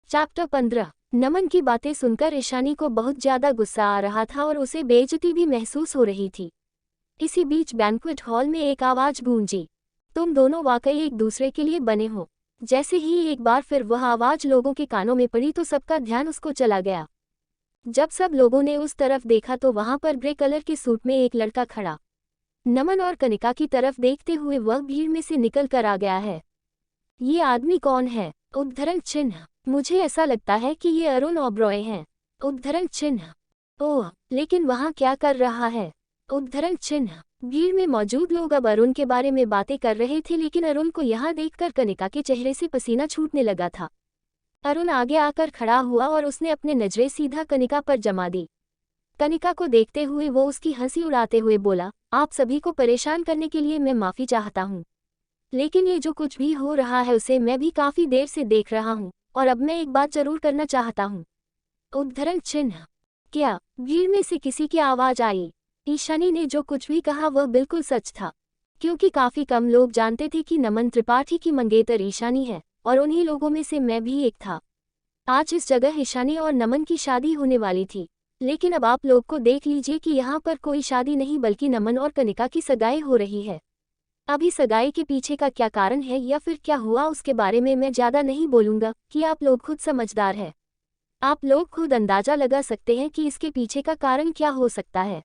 Chapter 15। नमन की बातें सुनकर ईशानी को बहुत ज्यादा गुस्सा आ रहा था और उसे बेइज्जती भी महसूस हो रही थी। इसी बीच बैंक्वेट हॉल में एक आवाज गूंजी, तुम दोनों वाकई एक दूसरे के लिए बने हो। जैसे ही एक बार फिर वह आवाज लोगों के कानों में पड़ी तो सबका ध्यान उसको चला गया। जब सब लोगों ने उस तरफ देखा तो वहां पर ग्रे कलर के सूट में एक लड़का खड़ा नमन और कनिका की तरफ देखते हुए वह भीड़ में से निकल कर आ गया है। ये आदमी कौन है? उद्धरण चिन्ह। मुझे ऐसा लगता है कि ये अरुण ओबरॉय हैं। उद्धरण चिन्ह। ओह, लेकिन वहाँ क्या कर रहा है? उद्धरण चिन्ह। भीड़ में मौजूद लोग अब अरुण के बारे में बातें कर रहे थे, लेकिन अरुण को यहाँ देखकर कनिका के चेहरे से पसीना छूटने लगा था। अरुण आगे आकर खड़ा हुआ और उसने अपने नजरें सीधा कनिका पर जमा दी। कनिका को देखते हुए वो उसकी हंसी उड़ाते हुए बोला, आप सभी को परेशान करने के लिए मैं माफी चाहता हूँ, लेकिन ये जो कुछ भी हो रहा है उसे मैं भी काफी देर से देख रहा हूँ और अब मैं एक बात जरूर करना चाहता हूँ। उद्धरण चिन्ह। क्या? भीड़ में से किसी की आवाज आई। ईशानी ने जो कुछ भी कहा वह बिल्कुल सच था, क्योंकि काफी कम लोग जानते थे कि नमन त्रिपाठी की मंगेतर ईशानी है, और उन्हीं लोगों में से मैं भी एक था। आज इस जगह ईशानी और नमन की शादी होने वाली थी, लेकिन अब आप लोग को देख लीजिए कि यहाँ पर कोई शादी नहीं बल्कि नमन और कनिका की सगाई हो रही है। अभी सगाई के पीछे का क्या कारण है या फिर क्या हुआ उसके बारे में मैं ज्यादा नहीं बोलूंगा कि आप लोग खुद समझदार हैं। आप लोग खुद अंदाजा लगा सकते हैं कि इसके पीछे का कारण क्या हो सकता है।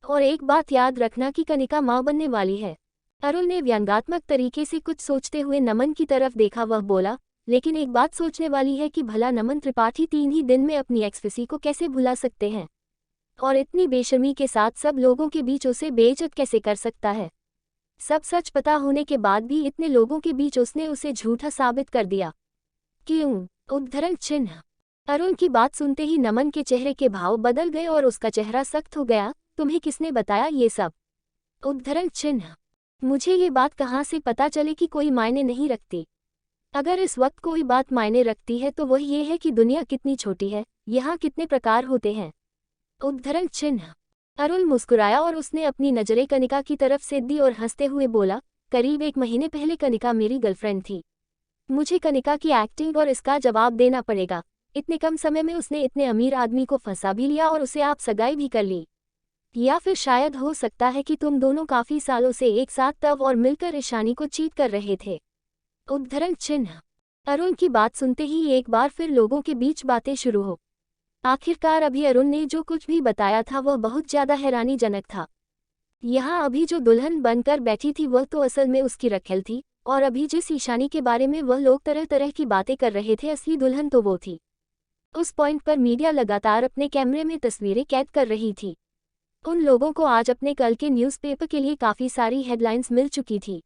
और एक बात याद रखना कि कनिका मां बनने वाली है। अरुण ने व्यंग्यात्मक तरीके से कुछ सोचते हुए नमन की तरफ देखा। वह बोला, लेकिन एक बात सोचने वाली है कि भला नमन त्रिपाठी 3 ही दिन में अपनी एक्सफिसी को कैसे भुला सकते हैं, और इतनी बेशर्मी के साथ सब लोगों के बीच उसे बेइज्जत कैसे कर सकता है। सब सच पता होने के बाद भी इतने लोगों के बीच उसने उसे झूठा साबित कर दिया। क्यों? उद्धरण चिन्ह। अरुण की बात सुनते ही नमन के चेहरे के भाव बदल गए और उसका चेहरा सख्त हो गया। तुम्हें किसने बताया ये सब? उद्धरण चिन्ह। मुझे ये बात कहाँ से पता चले कि कोई मायने नहीं रखती। अगर इस वक्त कोई बात मायने रखती है तो वह ये है कि दुनिया कितनी छोटी है, यहाँ कितने प्रकार होते हैं। उद्धरण चिन्ह। अरुण मुस्कुराया और उसने अपनी नजरें कनिका की तरफ से दी और हंसते हुए बोला, करीब 1 महीने पहले कनिका मेरी गर्लफ्रेंड थी। मुझे कनिका की एक्टिंग और इसका जवाब देना पड़ेगा। इतने कम समय में उसने इतने अमीर आदमी को फंसा भी लिया और उसे आप सगाई भी कर ली। या फिर शायद हो सकता है कि तुम दोनों काफी सालों से एक साथ तब और मिलकर ईशानी को चीट कर रहे थे। उद्धरण चिन्ह। अरुण की बात सुनते ही एक बार फिर लोगों के बीच बातें शुरू हो। आखिरकार अभी अरुण ने जो कुछ भी बताया था वह बहुत ज्यादा हैरानीजनक था। यहाँ अभी जो दुल्हन बनकर बैठी थी वह तो असल में उसकी रखेल थी, और अभी जिस ईशानी के बारे में वह लोग तरह तरह की बातें कर रहे थे असली दुल्हन तो वो थी। उस पॉइंट पर मीडिया लगातार अपने कैमरे में तस्वीरें कैद कर रही थी। उन लोगों को आज अपने कल के न्यूज़पेपर के लिए काफी सारी हेडलाइंस मिल चुकी थी।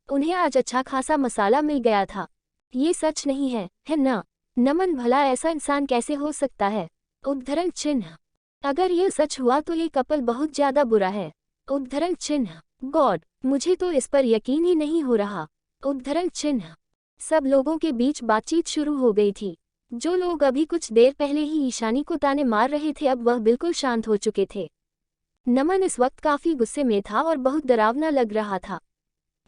उन्हें आज अच्छा खासा मसाला मिल गया था। ये सच नहीं है ना? नमन भला ऐसा इंसान कैसे हो सकता है? उद्धरण चिन्ह। अगर यह सच हुआ तो ये कपल बहुत ज्यादा बुरा है। उद्धरण चिन्ह। गॉड, मुझे तो इस पर यकीन ही नहीं हो रहा। उद्धरण चिन्ह। सब लोगों के बीच बातचीत शुरू हो गई थी। जो लोग अभी कुछ देर पहले ही ईशानी को ताने मार रहे थे अब वह बिल्कुल शांत हो चुके थे। नमन इस वक्त काफी गुस्से में था और बहुत डरावना लग रहा था।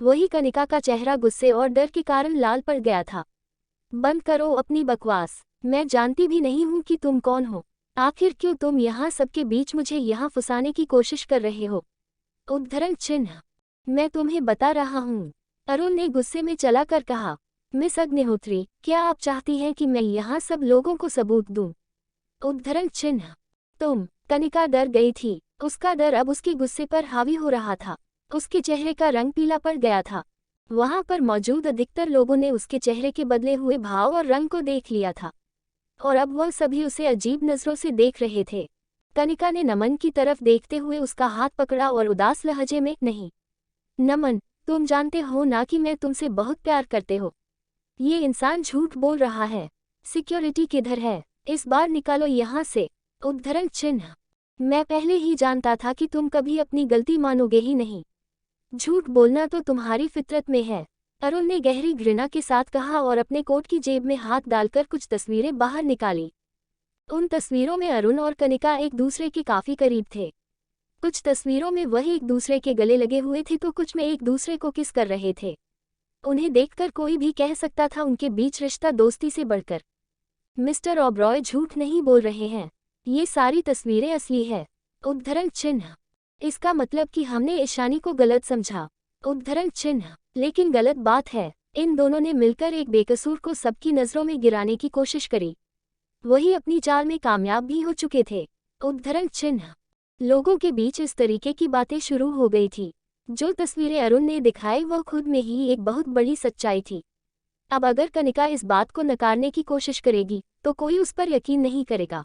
वही कनिका का चेहरा गुस्से और डर के कारण लाल पड़ गया था। बंद करो अपनी बकवास। मैं जानती भी नहीं हूँ कि तुम कौन हो। आखिर क्यों तुम यहाँ सबके बीच मुझे यहाँ फंसाने की कोशिश कर रहे हो? उद्धरण चिन्ह। मैं तुम्हें बता रहा हूँ, अरुण ने गुस्से में चला कर कहा। मिस अग्निहोत्री, क्या आप चाहती हैं कि मैं यहाँ सब लोगों को सबूत दूँ? उद्धरण चिन्ह। तुम? कनिका डर गई थी। उसका डर अब उसके गुस्से पर हावी हो रहा था। उसके चेहरे का रंग पीला पड़ गया था। वहां पर मौजूद अधिकतर लोगों ने उसके चेहरे के बदले हुए भाव और रंग को देख लिया था, और अब वह सभी उसे अजीब नजरों से देख रहे थे। कनिका ने नमन की तरफ देखते हुए उसका हाथ पकड़ा और उदास लहजे में, नहीं नमन, तुम जानते हो ना कि मैं तुमसे बहुत प्यार करते हो। ये इंसान झूठ बोल रहा है। सिक्योरिटी किधर है? इस बार निकालो यहाँ से। उद्धरण चिन्ह। मैं पहले ही जानता था कि तुम कभी अपनी गलती मानोगे ही नहीं। झूठ बोलना तो तुम्हारी फितरत में है। अरुण ने गहरी घृणा के साथ कहा और अपने कोट की जेब में हाथ डालकर कुछ तस्वीरें बाहर निकाली। उन तस्वीरों में अरुण और कनिका एक दूसरे के काफी करीब थे। कुछ तस्वीरों में वह एक दूसरे के गले लगे हुए थे तो कुछ में एक दूसरे को किस कर रहे थे। उन्हें देखकर कोई भी कह सकता था उनके बीच रिश्ता दोस्ती से बढ़कर मिस्टर ओबरॉय झूठ नहीं बोल रहे हैं। ये सारी तस्वीरें असली है। उद्धरण चिन्ह। इसका मतलब कि हमने ईशानी को गलत समझा। उद्धरण चिन्ह। लेकिन गलत बात है, इन दोनों ने मिलकर एक बेकसूर को सबकी नज़रों में गिराने की कोशिश करी। वही अपनी चाल में कामयाब भी हो चुके थे। उद्धरण चिन्ह। लोगों के बीच इस तरीके की बातें शुरू हो गई थी। जो तस्वीरें अरुण ने दिखाई वह खुद में ही एक बहुत बड़ी सच्चाई थी। अब अगर कनिका इस बात को नकारने की कोशिश करेगी तो कोई उस पर यकीन नहीं करेगा।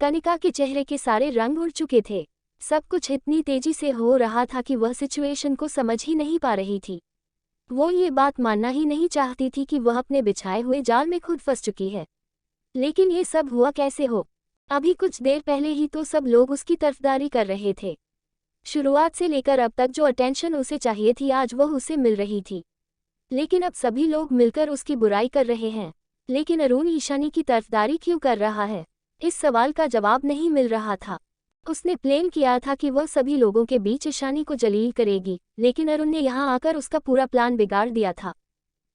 कनिका के चेहरे के सारे रंग उड़ चुके थे। सब कुछ इतनी तेजी से हो रहा था कि वह सिचुएशन को समझ ही नहीं पा रही थी। वो ये बात मानना ही नहीं चाहती थी कि वह अपने बिछाए हुए जाल में खुद फंस चुकी है। लेकिन ये सब हुआ कैसे हो? अभी कुछ देर पहले ही तो सब लोग उसकी तरफदारी कर रहे थे। शुरुआत से लेकर अब तक जो अटेंशन उसे चाहिए थी आज वह उसे मिल रही थी। लेकिन अब सभी लोग मिलकर उसकी बुराई कर रहे हैं। लेकिन अरुण ईशानी की तरफदारी क्यों कर रहा है? इस सवाल का जवाब नहीं मिल रहा था। उसने प्लान किया था कि वह सभी लोगों के बीच ईशानी को जलील करेगी, लेकिन अरुण ने यहाँ आकर उसका पूरा प्लान बिगाड़ दिया था।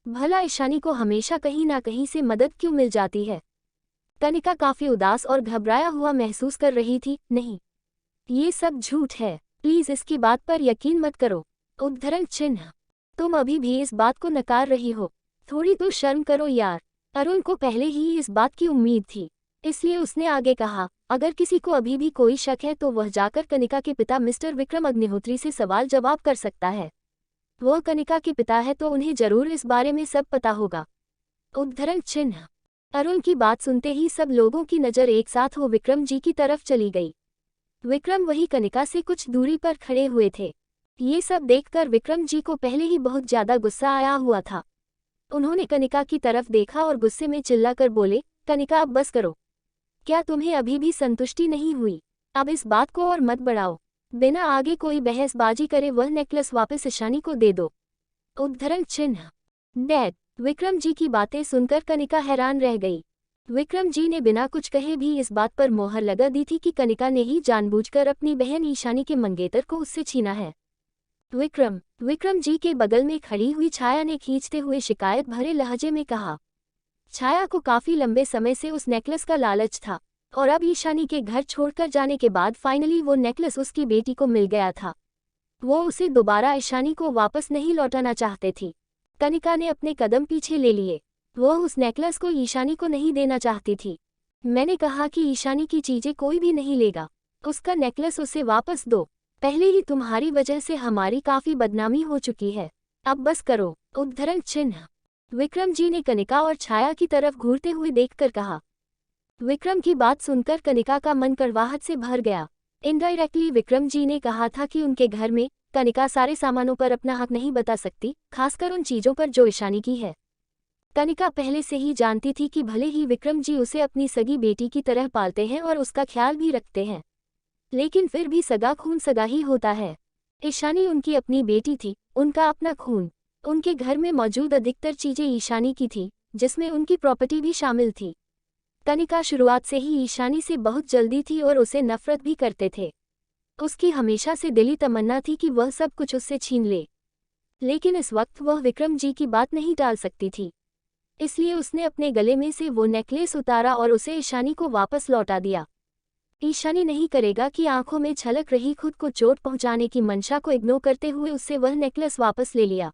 भला ईशानी को हमेशा कहीं ना कहीं से मदद क्यों मिल जाती है? कनिका काफी उदास और घबराया हुआ महसूस कर रही थी। नहीं, ये सब झूठ है, प्लीज इसकी बात पर यकीन मत करो। उद्धरण चिन्ह। तुम अभी भी इस बात को नकार रही हो। थोड़ी तो शर्म करो यार। अरुण को पहले ही इस बात की उम्मीद थी, इसलिए उसने आगे कहा, अगर किसी को अभी भी कोई शक है तो वह जाकर कनिका के पिता मिस्टर विक्रम अग्निहोत्री से सवाल जवाब कर सकता है। वह कनिका के पिता है तो उन्हें जरूर इस बारे में सब पता होगा। उद्धरण चिन्ह। अरुण की बात सुनते ही सब लोगों की नज़र एक साथ हो विक्रम जी की तरफ चली गई। विक्रम वही कनिका से कुछ दूरी पर खड़े हुए थे। ये सब देखकर विक्रम जी को पहले ही बहुत ज्यादा गुस्सा आया हुआ था। उन्होंने कनिका की तरफ देखा और गुस्से में चिल्लाकर बोले, कनिका अब बस करो। क्या तुम्हें अभी भी संतुष्टि नहीं हुई? अब इस बात को और मत बढ़ाओ। बिना आगे कोई बहसबाजी करे वह नेकलेस वापस ईशानी को दे दो। उद्धरण चिन्ह। डैड। विक्रम जी की बातें सुनकर कनिका हैरान रह गई। विक्रम जी ने बिना कुछ कहे भी इस बात पर मोहर लगा दी थी कि कनिका ने ही जानबूझकर अपनी बहन ईशानी के मंगेतर को उससे छीना है। विक्रम जी के बगल में खड़ी हुई छाया ने खींचते हुए शिकायत भरे लहजे में कहा। छाया को काफी लंबे समय से उस नेकलेस का लालच था और अब ईशानी के घर छोड़कर जाने के बाद फाइनली वो नेकलेस उसकी बेटी को मिल गया था। वो उसे दोबारा ईशानी को वापस नहीं लौटाना चाहते थी। कनिका ने अपने कदम पीछे ले लिए। वो उस नेकलेस को ईशानी को नहीं देना चाहती थी। मैंने कहा कि ईशानी की चीजें कोई भी नहीं लेगा। उसका नेकलेस उसे वापस दो। पहले ही तुम्हारी वजह से हमारी काफी बदनामी हो चुकी है। अब बस करो। उद्धरण चिन्ह। विक्रम जी ने कनिका और छाया की तरफ घूरते हुए देखकर कहा। विक्रम की बात सुनकर कनिका का मन कड़वाहट से भर गया। इनडायरेक्टली विक्रम जी ने कहा था कि उनके घर में कनिका सारे सामानों पर अपना हक नहीं बता सकती, खासकर उन चीजों पर जो ईशानी की है। कनिका पहले से ही जानती थी कि भले ही विक्रम जी उसे अपनी सगी बेटी की तरह पालते हैं और उसका ख्याल भी रखते हैं, लेकिन फिर भी सगा खून सगा ही होता है। ईशानी उनकी अपनी बेटी थी, उनका अपना खून। उनके घर में मौजूद अधिकतर चीजें ईशानी की थी, जिसमें उनकी प्रॉपर्टी भी शामिल थी। कनिका शुरुआत से ही ईशानी से बहुत जल्दी थी और उसे नफरत भी करते थे। उसकी हमेशा से दिली तमन्ना थी कि वह सब कुछ उससे छीन ले, लेकिन इस वक्त वह विक्रम जी की बात नहीं टाल सकती थी। इसलिए उसने अपने गले में से वो नेकलेस उतारा और उसे ईशानी को वापस लौटा दिया। ईशानी नहीं करेगा कि आंखों में छलक रही खुद को चोट पहुंचाने की मंशा को इग्नोर करते हुए उससे वह नेकलेस वापस ले लिया।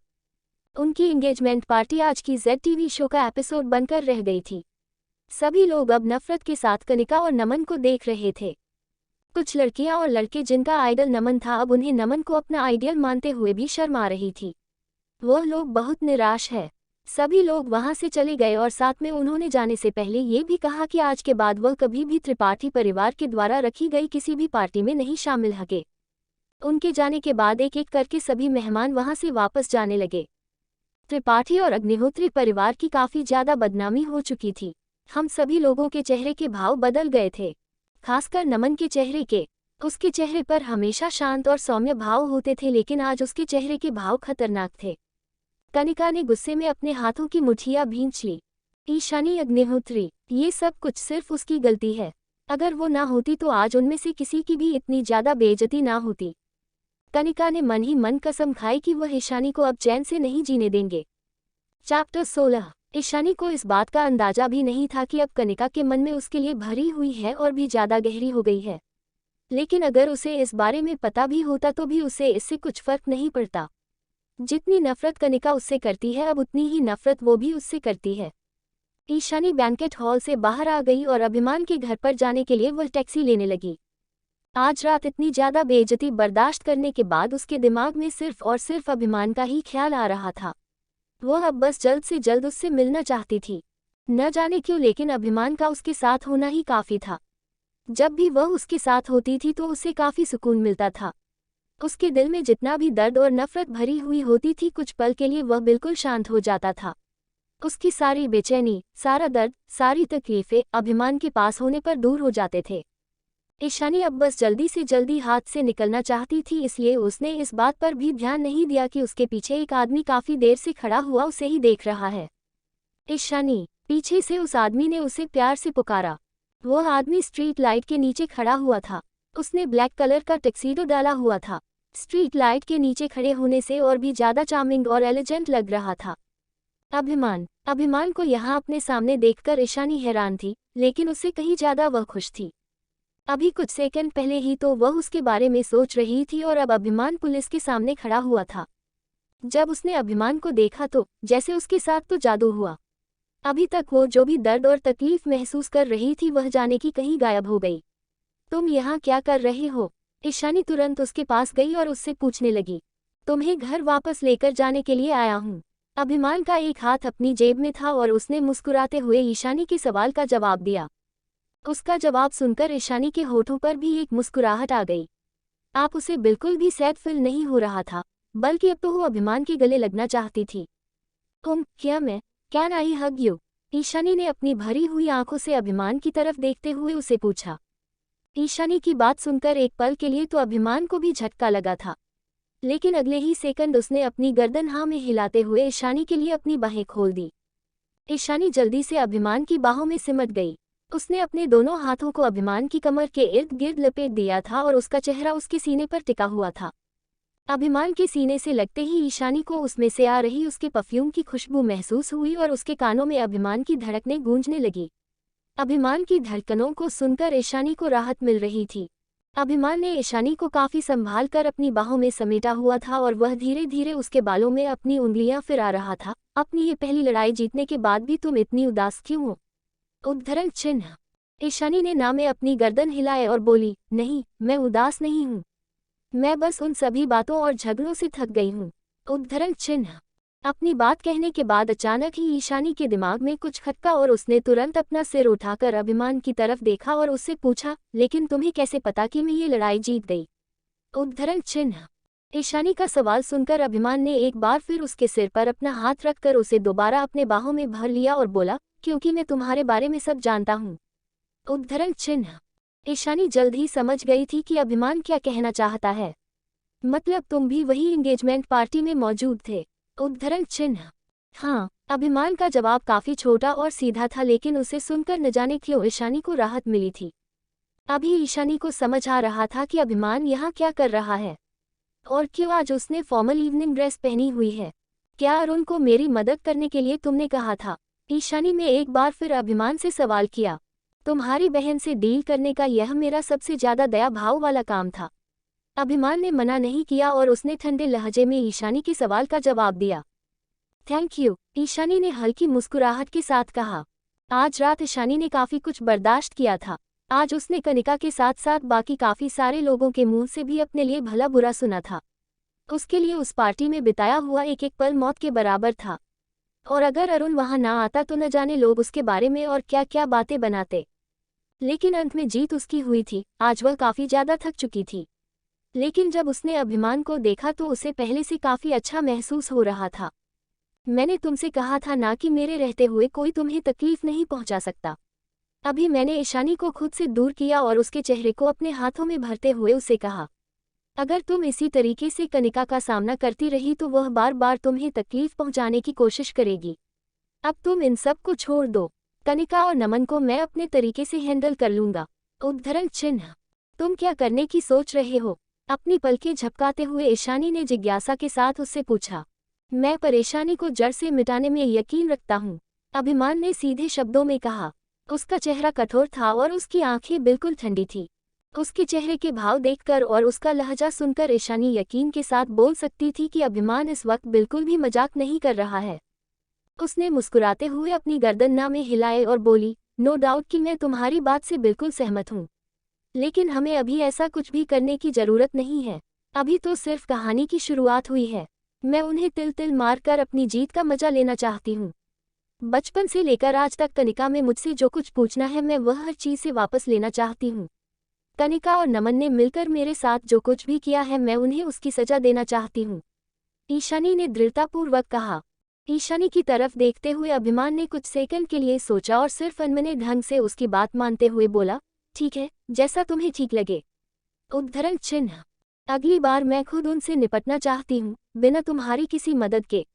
उनकी एंगेजमेंट पार्टी आज की जेड टीवी शो का एपिसोड बनकर रह गई थी। सभी लोग अब नफरत के साथ कनिका और नमन को देख रहे थे। कुछ लड़कियां और लड़के जिनका आइडल नमन था अब उन्हें नमन को अपना आइडियल मानते हुए भी शर्म आ रही थी। वह लोग बहुत निराश है। सभी लोग वहां से चले गए और साथ में उन्होंने जाने से पहले ये भी कहा कि आज के बाद वह कभी भी त्रिपाठी परिवार के द्वारा रखी गई किसी भी पार्टी में नहीं शामिल होंगे। उनके जाने के बाद एक एक करके सभी मेहमान वहां से वापस जाने लगे। त्रिपाठी और अग्निहोत्री परिवार की काफी ज्यादा बदनामी हो चुकी थी। हम सभी लोगों के चेहरे के भाव बदल गए थे, खासकर नमन के चेहरे के। उसके चेहरे पर हमेशा शांत और सौम्य भाव होते थे, लेकिन आज उसके चेहरे के भाव खतरनाक थे। कनिका ने गुस्से में अपने हाथों की मुठ्ठियां भींच ली। ईशानी अग्निहोत्री, ये सब कुछ सिर्फ उसकी गलती है। अगर वो ना होती तो आज उनमें से किसी की भी इतनी ज्यादा बेइज्जती ना होती। कनिका ने मन ही मन कसम खाई कि वह ईशानी को अब चैन से नहीं जीने देंगे। चैप्टर 16। ईशानी को इस बात का अंदाजा भी नहीं था कि अब कनिका के मन में उसके लिए भरी हुई है और भी ज्यादा गहरी हो गई है। लेकिन अगर उसे इस बारे में पता भी होता तो भी उसे इससे कुछ फर्क नहीं पड़ता। जितनी नफरत कनिका उससे करती है अब उतनी ही नफरत वो भी उससे करती है। ईशानी बैंकेट हॉल से बाहर आ गई और अभिमान के घर पर जाने के लिए वह टैक्सी लेने लगी। आज रात इतनी ज्यादा बेइज्जती बर्दाश्त करने के बाद उसके दिमाग में सिर्फ और सिर्फ अभिमान का ही ख्याल आ रहा था। वह अब बस जल्द से जल्द उससे मिलना चाहती थी। न जाने क्यों, लेकिन अभिमान का उसके साथ होना ही काफी था। जब भी वह उसके साथ होती थी तो उसे काफी सुकून मिलता था। उसके दिल में जितना भी दर्द और नफरत भरी हुई होती थी, कुछ पल के लिए वह बिल्कुल शांत हो जाता था। उसकी सारी बेचैनी, सारा दर्द, सारी तकलीफें अभिमान के पास होने पर दूर हो जाते थे। ईशानी अब बस जल्दी से जल्दी हाथ से निकलना चाहती थी, इसलिए उसने इस बात पर भी ध्यान नहीं दिया कि उसके पीछे एक आदमी काफी देर से खड़ा हुआ उसे ही देख रहा है। ईशानी, पीछे से उस आदमी ने उसे प्यार से पुकारा। वह आदमी स्ट्रीट लाइट के नीचे खड़ा हुआ था। उसने ब्लैक कलर का टक्सीडो डाला हुआ था। स्ट्रीट लाइट के नीचे खड़े होने से और भी ज्यादा चार्मिंग और एलिजेंट लग रहा था। अभिमान को यहाँ अपने सामने देखकर ईशानी हैरान थी, लेकिन उससे कहीं ज्यादा वह खुश थी। अभी कुछ सेकंड पहले ही तो वह उसके बारे में सोच रही थी और अब अभिमान पुलिस के सामने खड़ा हुआ था। जब उसने अभिमान को देखा तो जैसे उसके साथ तो जादू हुआ। अभी तक वो जो भी दर्द और तकलीफ महसूस कर रही थी वह जाने की कहीं गायब हो गई। तुम यहाँ क्या कर रहे हो? ईशानी तुरंत उसके पास गई और उससे पूछने लगी। तुम्हें घर वापस लेकर जाने के लिए आया हूँ। अभिमान का एक हाथ अपनी जेब में था और उसने मुस्कुराते हुए ईशानी के सवाल का जवाब दिया। उसका जवाब सुनकर ईशानी के होठों पर भी एक मुस्कुराहट आ गई। आप उसे बिल्कुल भी सैड फील नहीं हो रहा था, बल्कि अब तो वो अभिमान के गले लगना चाहती थी। Can I hug you? Ishani ने अपनी भरी हुई आंखों से अभिमान की तरफ देखते हुए उसे पूछा। ईशानी की बात सुनकर एक पल के लिए तो अभिमान को भी झटका लगा था, लेकिन अगले ही सेकंड उसने अपनी गर्दन हाँ में हिलाते हुए ईशानी के लिए अपनी बाहें खोल दी। ईशानी जल्दी से अभिमान की बाहों में सिमट गई। उसने अपने दोनों हाथों को अभिमान की कमर के इर्द गिर्द लपेट दिया था और उसका चेहरा उसके सीने पर टिका हुआ था। अभिमान के सीने से लगते ही ईशानी को उसमें से आ रही उसके परफ्यूम की खुशबू महसूस हुई और उसके कानों में अभिमान की धड़कनें गूंजने लगी। अभिमान की धड़कनों को सुनकर ईशानी को राहत मिल रही थी। अभिमान ने ईशानी को काफी संभाल कर अपनी बाहों में समेटा हुआ था और वह धीरे धीरे उसके बालों में अपनी उंगलियां फिरा रहा था। अपनी ये पहली लड़ाई जीतने के बाद भी तुम इतनी उदास क्यों हो? उद्धरण चिन्ह। ईशानी ने ना में अपनी गर्दन हिलाए और बोली, नहीं, मैं उदास नहीं हूँ। मैं बस उन सभी बातों और झगड़ों से थक गई हूँ। उद्धरण चिन्ह। अपनी बात कहने के बाद अचानक ही ईशानी के दिमाग में कुछ खटका और उसने तुरंत अपना सिर उठाकर अभिमान की तरफ देखा और उससे पूछा, लेकिन तुम्हें कैसे पता कि मैं ये लड़ाई जीत गई? उद्धरण चिन्ह। ईशानी का सवाल सुनकर अभिमान ने एक बार फिर उसके सिर पर अपना हाथ रखकर उसे दोबारा अपने बाहों में भर लिया और बोला, क्योंकि मैं तुम्हारे बारे में सब जानता हूँ। उद्धरण चिन्ह। ईशानी जल्द ही समझ गई थी कि अभिमान क्या कहना चाहता है। मतलब तुम भी वही एंगेजमेंट पार्टी में मौजूद थे? उद्धरण चिन्ह। हाँ। अभिमान का जवाब काफी छोटा और सीधा था, लेकिन उसे सुनकर न जाने क्यों ईशानी को राहत मिली थी। अभी ईशानी को समझ आ रहा था कि अभिमान यहाँ क्या कर रहा है और क्यों आज उसने फॉर्मल इवनिंग ड्रेस पहनी हुई है। क्या अरुण को मेरी मदद करने के लिए तुमने कहा था? ईशानी ने एक बार फिर अभिमान से सवाल किया। तुम्हारी बहन से डील करने का यह मेरा सबसे ज्यादा दया भाव वाला काम था। अभिमान ने मना नहीं किया और उसने ठंडे लहजे में ईशानी के सवाल का जवाब दिया। थैंक यू, ईशानी ने हल्की मुस्कुराहट के साथ कहा। आज रात ईशानी ने काफी कुछ बर्दाश्त किया था। आज उसने कनिका के साथ साथ बाकी काफी सारे लोगों के मुंह से भी अपने लिए भला बुरा सुना था। उसके लिए उस पार्टी में बिताया हुआ एक एक पल मौत के बराबर था, और अगर अरुण वहां ना आता तो न जाने लोग उसके बारे में और क्या क्या बातें बनाते। लेकिन अंत में जीत उसकी हुई थी। आज वह काफी ज्यादा थक चुकी थी, लेकिन जब उसने अभिमान को देखा तो उसे पहले से काफी अच्छा महसूस हो रहा था। मैंने तुमसे कहा था ना कि मेरे रहते हुए कोई तुम्हें तकलीफ नहीं पहुंचा सकता। अभी मैंने ईशानी को खुद से दूर किया और उसके चेहरे को अपने हाथों में भरते हुए उसे कहा, अगर तुम इसी तरीके से कनिका का सामना करती रही तो वह बार बार तुम्हें तकलीफ पहुंचाने की कोशिश करेगी। अब तुम इन सब को छोड़ दो। कनिका और नमन को मैं अपने तरीके से हैंडल कर लूंगा। उद्धरण चिन्ह। तुम क्या करने की सोच रहे हो? अपनी पलकें झपकाते हुए ईशानी ने जिज्ञासा के साथ उससे पूछा। मैं परेशानी को जड़ से मिटाने में यकीन रखता हूँ। अभिमान ने सीधे शब्दों में कहा। उसका चेहरा कठोर था और उसकी आंखें बिल्कुल ठंडी थी। उसके चेहरे के भाव देखकर और उसका लहजा सुनकर ईशानी यकीन के साथ बोल सकती थी कि अभिमान इस वक्त बिल्कुल भी मजाक नहीं कर रहा है। उसने मुस्कुराते हुए अपनी गर्दन ना में हिलाए और बोली, नो डाउट कि मैं तुम्हारी बात से बिल्कुल सहमत हूँ, लेकिन हमें अभी ऐसा कुछ भी करने की जरूरत नहीं है। अभी तो सिर्फ कहानी की शुरुआत हुई है। मैं उन्हें तिल तिल मारकर अपनी जीत का मजा लेना चाहती हूँ। बचपन से लेकर आज तक कनिका में मुझसे जो कुछ पूछना है मैं वह हर चीज़ से वापस लेना चाहती हूँ। कनिका और नमन ने मिलकर मेरे साथ जो कुछ भी किया है मैं उन्हें उसकी सजा देना चाहती हूँ, ईशानी ने दृढ़तापूर्वक कहा। ईशानी की तरफ देखते हुए अभिमान ने कुछ सेकंड के लिए सोचा और सिर्फ अनमने ढंग से उसकी बात मानते हुए बोला, ठीक है, जैसा तुम्हें ठीक लगे। उद्धरण चिन्ह। अगली बार मैं खुद उनसे निपटना चाहती हूँ, बिना तुम्हारी किसी मदद के।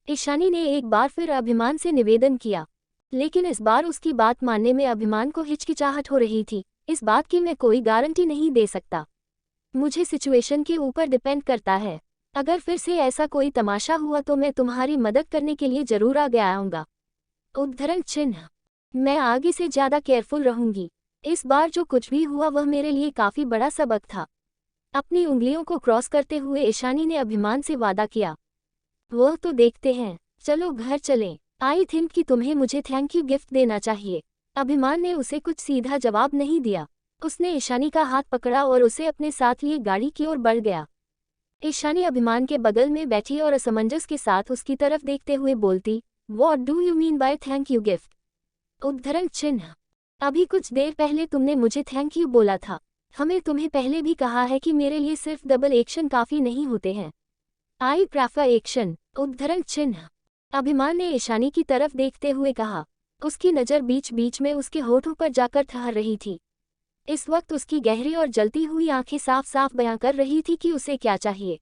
ईशानी ने एक बार फिर अभिमान से निवेदन किया, लेकिन इस बार उसकी बात मानने में अभिमान को हिचकिचाहट हो रही थी। इस बात की मैं कोई गारंटी नहीं दे सकता, मुझे सिचुएशन के ऊपर डिपेंड करता है। अगर फिर से ऐसा कोई तमाशा हुआ तो मैं तुम्हारी मदद करने के लिए जरूर आगे आऊँगा। उद्धरण चिन्ह। मैं आगे से ज़्यादा केयरफुल रहूंगी। इस बार जो कुछ भी हुआ वह मेरे लिए काफ़ी बड़ा सबक था। अपनी उंगलियों को क्रॉस करते हुए ईशानी ने अभिमान से वादा किया। वह तो देखते हैं, चलो घर चलें। आई थिंक कि तुम्हें मुझे थैंक यू गिफ्ट देना चाहिए। अभिमान ने उसे कुछ सीधा जवाब नहीं दिया। उसने ईशानी का हाथ पकड़ा और उसे अपने साथ लिए गाड़ी की ओर बढ़ गया। ईशानी अभिमान के बगल में बैठी और असमंजस के साथ उसकी तरफ देखते हुए बोलती, what do you mean by thank you gift? उद्धरण चिन्ह। अभी कुछ देर पहले तुमने मुझे थैंक यू बोला था। हमें तुम्हें पहले भी कहा है कि मेरे लिए सिर्फ डबल एक्शन काफ़ी नहीं होते हैं। I prefer action. उद्धरण चिन्ह। अभिमान ने ईशानी की तरफ देखते हुए कहा। उसकी नज़र बीच बीच में उसके होठों पर जाकर ठहर रही थी। इस वक्त उसकी गहरी और जलती हुई आंखें साफ साफ बयां कर रही थी कि उसे क्या चाहिए।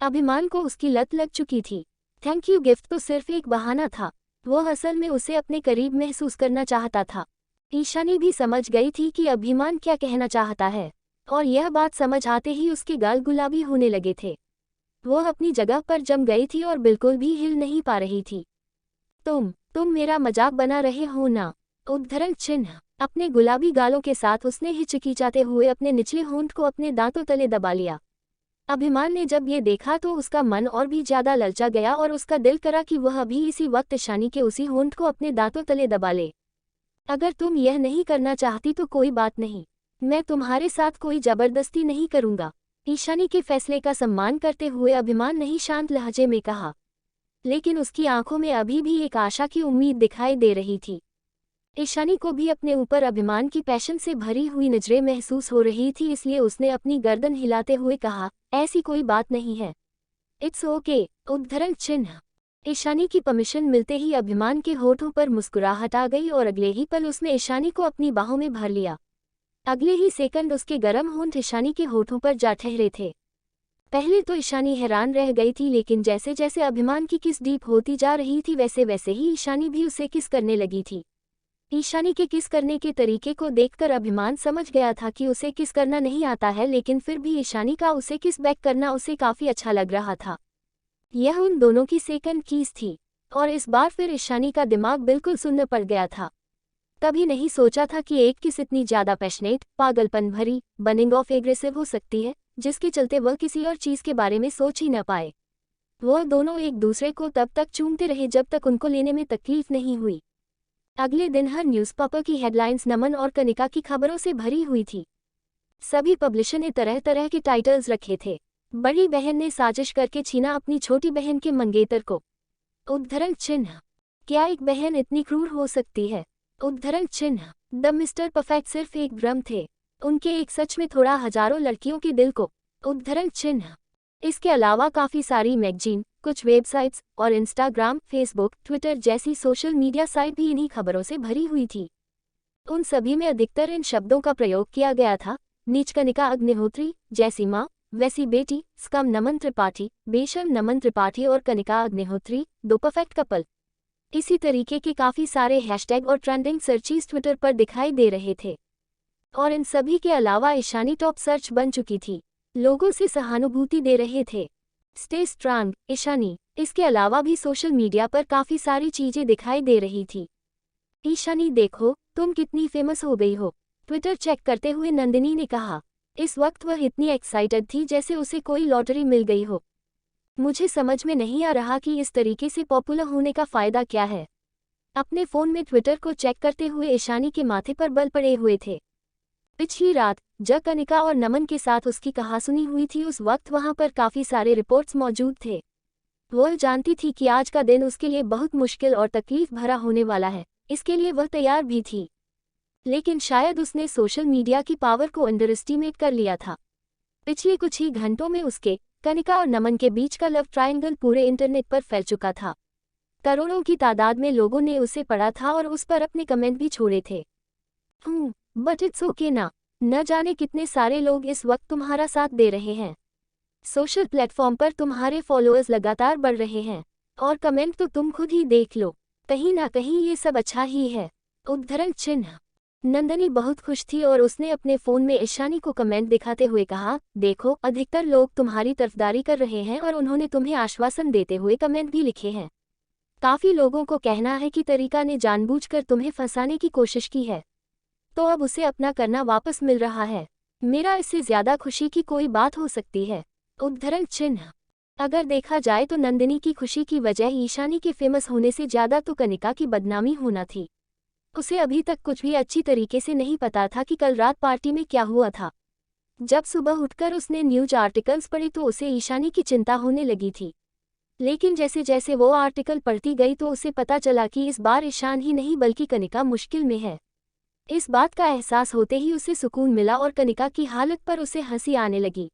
अभिमान को उसकी लत लग चुकी थी। थैंक यू गिफ्ट तो सिर्फ एक बहाना था, वह असल में उसे अपने करीब महसूस करना चाहता था। ईशानी भी समझ गई थी कि अभिमान क्या कहना चाहता है, और यह बात समझ आते ही उसके गाल गुलाबी होने लगे थे। वह अपनी जगह पर जम गई थी और बिल्कुल भी हिल नहीं पा रही थी। तुम मेरा मजाक बना रहे हो ना? उद्धरण चिन्ह। अपने गुलाबी गालों के साथ उसने हिचकिचाते हुए अपने निचले होंठ को अपने दांतों तले दबा लिया। अभिमान ने जब ये देखा तो उसका मन और भी ज्यादा ललचा गया और उसका दिल करा कि वह अभी इसी वक्त ईशानी के उसी होंठ को अपने दांतों तले दबा ले। अगर तुम यह नहीं करना चाहती तो कोई बात नहीं, मैं तुम्हारे साथ कोई जबरदस्ती नहीं करूंगा। ईशानी के फैसले का सम्मान करते हुए अभिमान ने शांत लहजे में कहा, लेकिन उसकी आंखों में अभी भी एक आशा की उम्मीद दिखाई दे रही थी। ईशानी को भी अपने ऊपर अभिमान की पैशन से भरी हुई नजरें महसूस हो रही थी, इसलिए उसने अपनी गर्दन हिलाते हुए कहा, ऐसी कोई बात नहीं है, इट्स ओके। उद्धरण चिन्ह। ईशानी की परमिशन मिलते ही अभिमान के होठों पर मुस्कुराहट आ गई और अगले ही पल उसने ईशानी को अपनी बाहों में भर लिया। अगले ही सेकंड उसके गर्म होंठ ईशानी के होठों पर जा ठहरे थे। पहले तो ईशानी हैरान रह गई थी, लेकिन जैसे जैसे अभिमान की किस डीप होती जा रही थी वैसे वैसे ही ईशानी भी उसे किस करने लगी थी। ईशानी के किस करने के तरीके को देखकर अभिमान समझ गया था कि उसे किस करना नहीं आता है, लेकिन फिर भी ईशानी का उसे किस बैक करना उसे काफ़ी अच्छा लग रहा था। यह उन दोनों की सेकंड कीज थी, और इस बार फिर ईशानी का दिमाग बिल्कुल सुन्न पड़ गया था। कभी नहीं सोचा था कि एक किस इतनी ज़्यादा पैशनेट, पागलपन भरी, बनिंग ऑफ एग्रेसिव हो सकती है, जिसके चलते वह किसी और चीज़ के बारे में सोच ही न पाए। वह दोनों एक दूसरे को तब तक चूमते रहे जब तक उनको लेने में तकलीफ नहीं हुई। अगले दिन हर न्यूज़पेपर की हेडलाइंस नमन और कनिका की खबरों से भरी हुई थी। सभी पब्लिशर ने तरह तरह के टाइटल्स रखे थे। बड़ी बहन ने साजिश करके छीना अपनी छोटी बहन के मंगेतर को। उद्धरण चिन्ह। क्या एक बहन इतनी क्रूर हो सकती है? उद्धरण चिन्ह। द मिस्टर परफेक्ट सिर्फ एक भ्रम थे, उनके एक सच में थोड़ा हजारों लड़कियों के दिल को। उद्धरण चिन्ह। इसके अलावा काफ़ी सारी मैगजीन, कुछ वेबसाइट्स और इंस्टाग्राम, फेसबुक, ट्विटर जैसी सोशल मीडिया साइट भी इन्हीं खबरों से भरी हुई थी। उन सभी में अधिकतर इन शब्दों का प्रयोग किया गया था, नीच कनिका अग्निहोत्री, जैसी माँ वैसी बेटी, स्कम नमन त्रिपाठी, बेशर्म नमन त्रिपाठी और कनिका अग्निहोत्री, दो परफेक्ट कपल। इसी तरीके के काफ़ी सारे हैशटैग और ट्रेंडिंग सर्चीज ट्विटर पर दिखाई दे रहे थे, और इन सभी के अलावा ईशानी टॉप सर्च बन चुकी थी, लोगों से सहानुभूति दे रहे थे। Stay strong Ishani. इसके अलावा भी सोशल मीडिया पर काफ़ी सारी चीज़ें दिखाई दे रही थी। ईशानी देखो तुम कितनी फेमस हो गई हो, ट्विटर चेक करते हुए नंदिनी ने कहा। इस वक्त वह इतनी एक्साइटेड थी जैसे उसे कोई लॉटरी मिल गई हो। मुझे समझ में नहीं आ रहा कि इस तरीके से पॉपुलर होने का फ़ायदा क्या है। अपने फ़ोन में ट्विटर को चेक करते हुए ईशानी के माथे पर बल पड़े हुए थे। पिछली रात जब कनिका और नमन के साथ उसकी कहासुनी हुई थी उस वक्त वहां पर काफ़ी सारे रिपोर्ट्स मौजूद थे। वह जानती थी कि आज का दिन उसके लिए बहुत मुश्किल और तकलीफ भरा होने वाला है, इसके लिए वह तैयार भी थी। लेकिन शायद उसने सोशल मीडिया की पावर को अंडर एस्टिमेट कर लिया था। पिछले कुछ ही घंटों में उसके, कनिका और नमन के बीच का लव ट्रायंगल पूरे इंटरनेट पर फैल चुका था। करोड़ों की तादाद में लोगों ने उसे पढ़ा था और उस पर अपने कमेंट भी छोड़े थे। बट इट्स ओके ना, न जाने कितने सारे लोग इस वक्त तुम्हारा साथ दे रहे हैं। सोशल प्लेटफॉर्म पर तुम्हारे फॉलोअर्स लगातार बढ़ रहे हैं और कमेंट तो तुम खुद ही देख लो, कहीं ना कहीं ये सब अच्छा ही है। उद्धरण चिन्ह। नंदनी बहुत खुश थी और उसने अपने फ़ोन में ईशानी को कमेंट दिखाते हुए कहा, देखो अधिकतर लोग तुम्हारी तरफदारी कर रहे हैं और उन्होंने तुम्हें आश्वासन देते हुए कमेंट भी लिखे हैं। काफ़ी लोगों को कहना है कि तरीका ने जानबूझकर तुम्हें फंसाने की कोशिश की है, तो अब उसे अपना करना वापस मिल रहा है। मेरा इससे ज़्यादा खुशी की कोई बात हो सकती है। उद्धरण चिन्ह। अगर देखा जाए तो नंदिनी की खुशी की वजह ईशानी के फेमस होने से ज़्यादा तो कनिका की बदनामी होना थी। उसे अभी तक कुछ भी अच्छी तरीके से नहीं पता था कि कल रात पार्टी में क्या हुआ था। जब सुबह उठकर उसने न्यूज आर्टिकल्स पढ़े तो उसे ईशानी की चिंता होने लगी थी। लेकिन जैसे जैसे वो आर्टिकल पढ़ती गई तो उसे पता चला कि इस बार ईशान ही नहीं बल्कि कनिका मुश्किल में है। इस बात का एहसास होते ही उसे सुकून मिला और कनिका की हालत पर उसे हंसी आने लगी।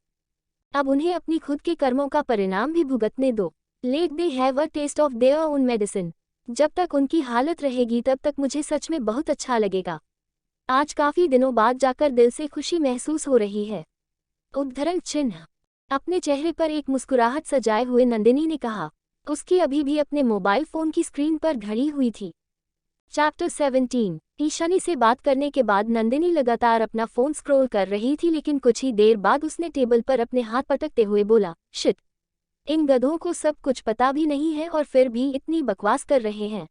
अब उन्हें अपनी खुद के कर्मों का परिणाम भी भुगतने दो। Let they have a taste of their own medicine. जब तक उनकी हालत रहेगी तब तक मुझे सच में बहुत अच्छा लगेगा। आज काफ़ी दिनों बाद जाकर दिल से खुशी महसूस हो रही है। उद्धरण चिन्ह। अपने चेहरे पर एक मुस्कुराहट सजाए हुए नंदिनी ने कहा। उसकी अभी भी अपने मोबाइल फ़ोन की स्क्रीन पर घड़ी हुई थी। चैप्टर 17। ईशानी से बात करने के बाद नंदिनी लगातार अपना फ़ोन स्क्रॉल कर रही थी, लेकिन कुछ ही देर बाद उसने टेबल पर अपने हाथ पटकते हुए बोला, शिट, इन गधों को सब कुछ पता भी नहीं है और फिर भी इतनी बकवास कर रहे हैं।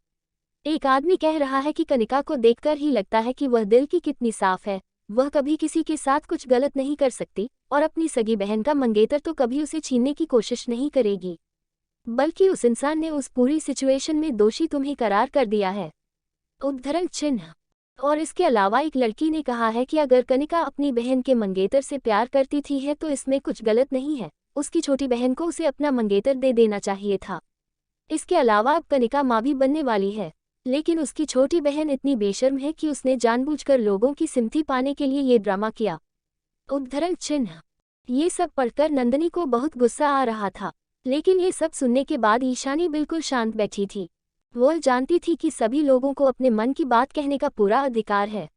एक आदमी कह रहा है कि कनिका को देखकर ही लगता है कि वह दिल की कितनी साफ है। वह कभी किसी के साथ कुछ गलत नहीं कर सकती और अपनी सगी बहन का मंगेतर तो कभी उसे छीनने की कोशिश नहीं करेगी, बल्कि उस इंसान ने उस पूरी सिचुएशन में दोषी तुम्हें करार कर दिया है। उद्धरण चिन्ह। और इसके अलावा एक लड़की ने कहा है कि अगर कनिका अपनी बहन के मंगेतर से प्यार करती थी है तो इसमें कुछ गलत नहीं है, उसकी छोटी बहन को उसे अपना मंगेतर दे देना चाहिए था। इसके अलावा अब कनिका माँ भी बनने वाली है, लेकिन उसकी छोटी बहन इतनी बेशर्म है कि उसने जानबूझकर लोगों की सिंपैथी पाने के लिए ये ड्रामा किया। उद्धरण चिन्ह। ये सब पढ़कर नंदिनी को बहुत गुस्सा आ रहा था, लेकिन ये सब सुनने के बाद ईशानी बिल्कुल शांत बैठी थी। वह जानती थी कि सभी लोगों को अपने मन की बात कहने का पूरा अधिकार है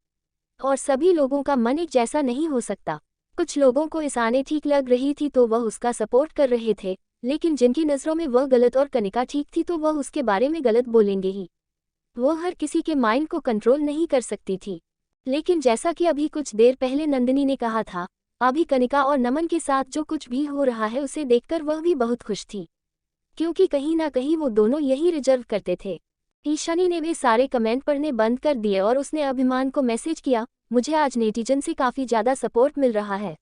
और सभी लोगों का मन एक जैसा नहीं हो सकता। कुछ लोगों को इस आने ठीक लग रही थी तो वह उसका सपोर्ट कर रहे थे, लेकिन जिनकी नज़रों में वह गलत और कनिका ठीक थी तो वह उसके बारे में गलत बोलेंगे ही। वह हर किसी के माइंड को कंट्रोल नहीं कर सकती थी। लेकिन जैसा कि अभी कुछ देर पहले नंदिनी ने कहा था, अभी कनिका और नमन के साथ जो कुछ भी हो रहा है उसे देखकर वह भी बहुत खुश थी, क्योंकि कहीं ना कहीं वो दोनों यही रिजर्व करते थे। ईशानी ने वे सारे कमेंट पढ़ने बंद कर दिए और उसने अभिमान को मैसेज किया, मुझे आज नेटिजन से काफ़ी ज़्यादा सपोर्ट मिल रहा है।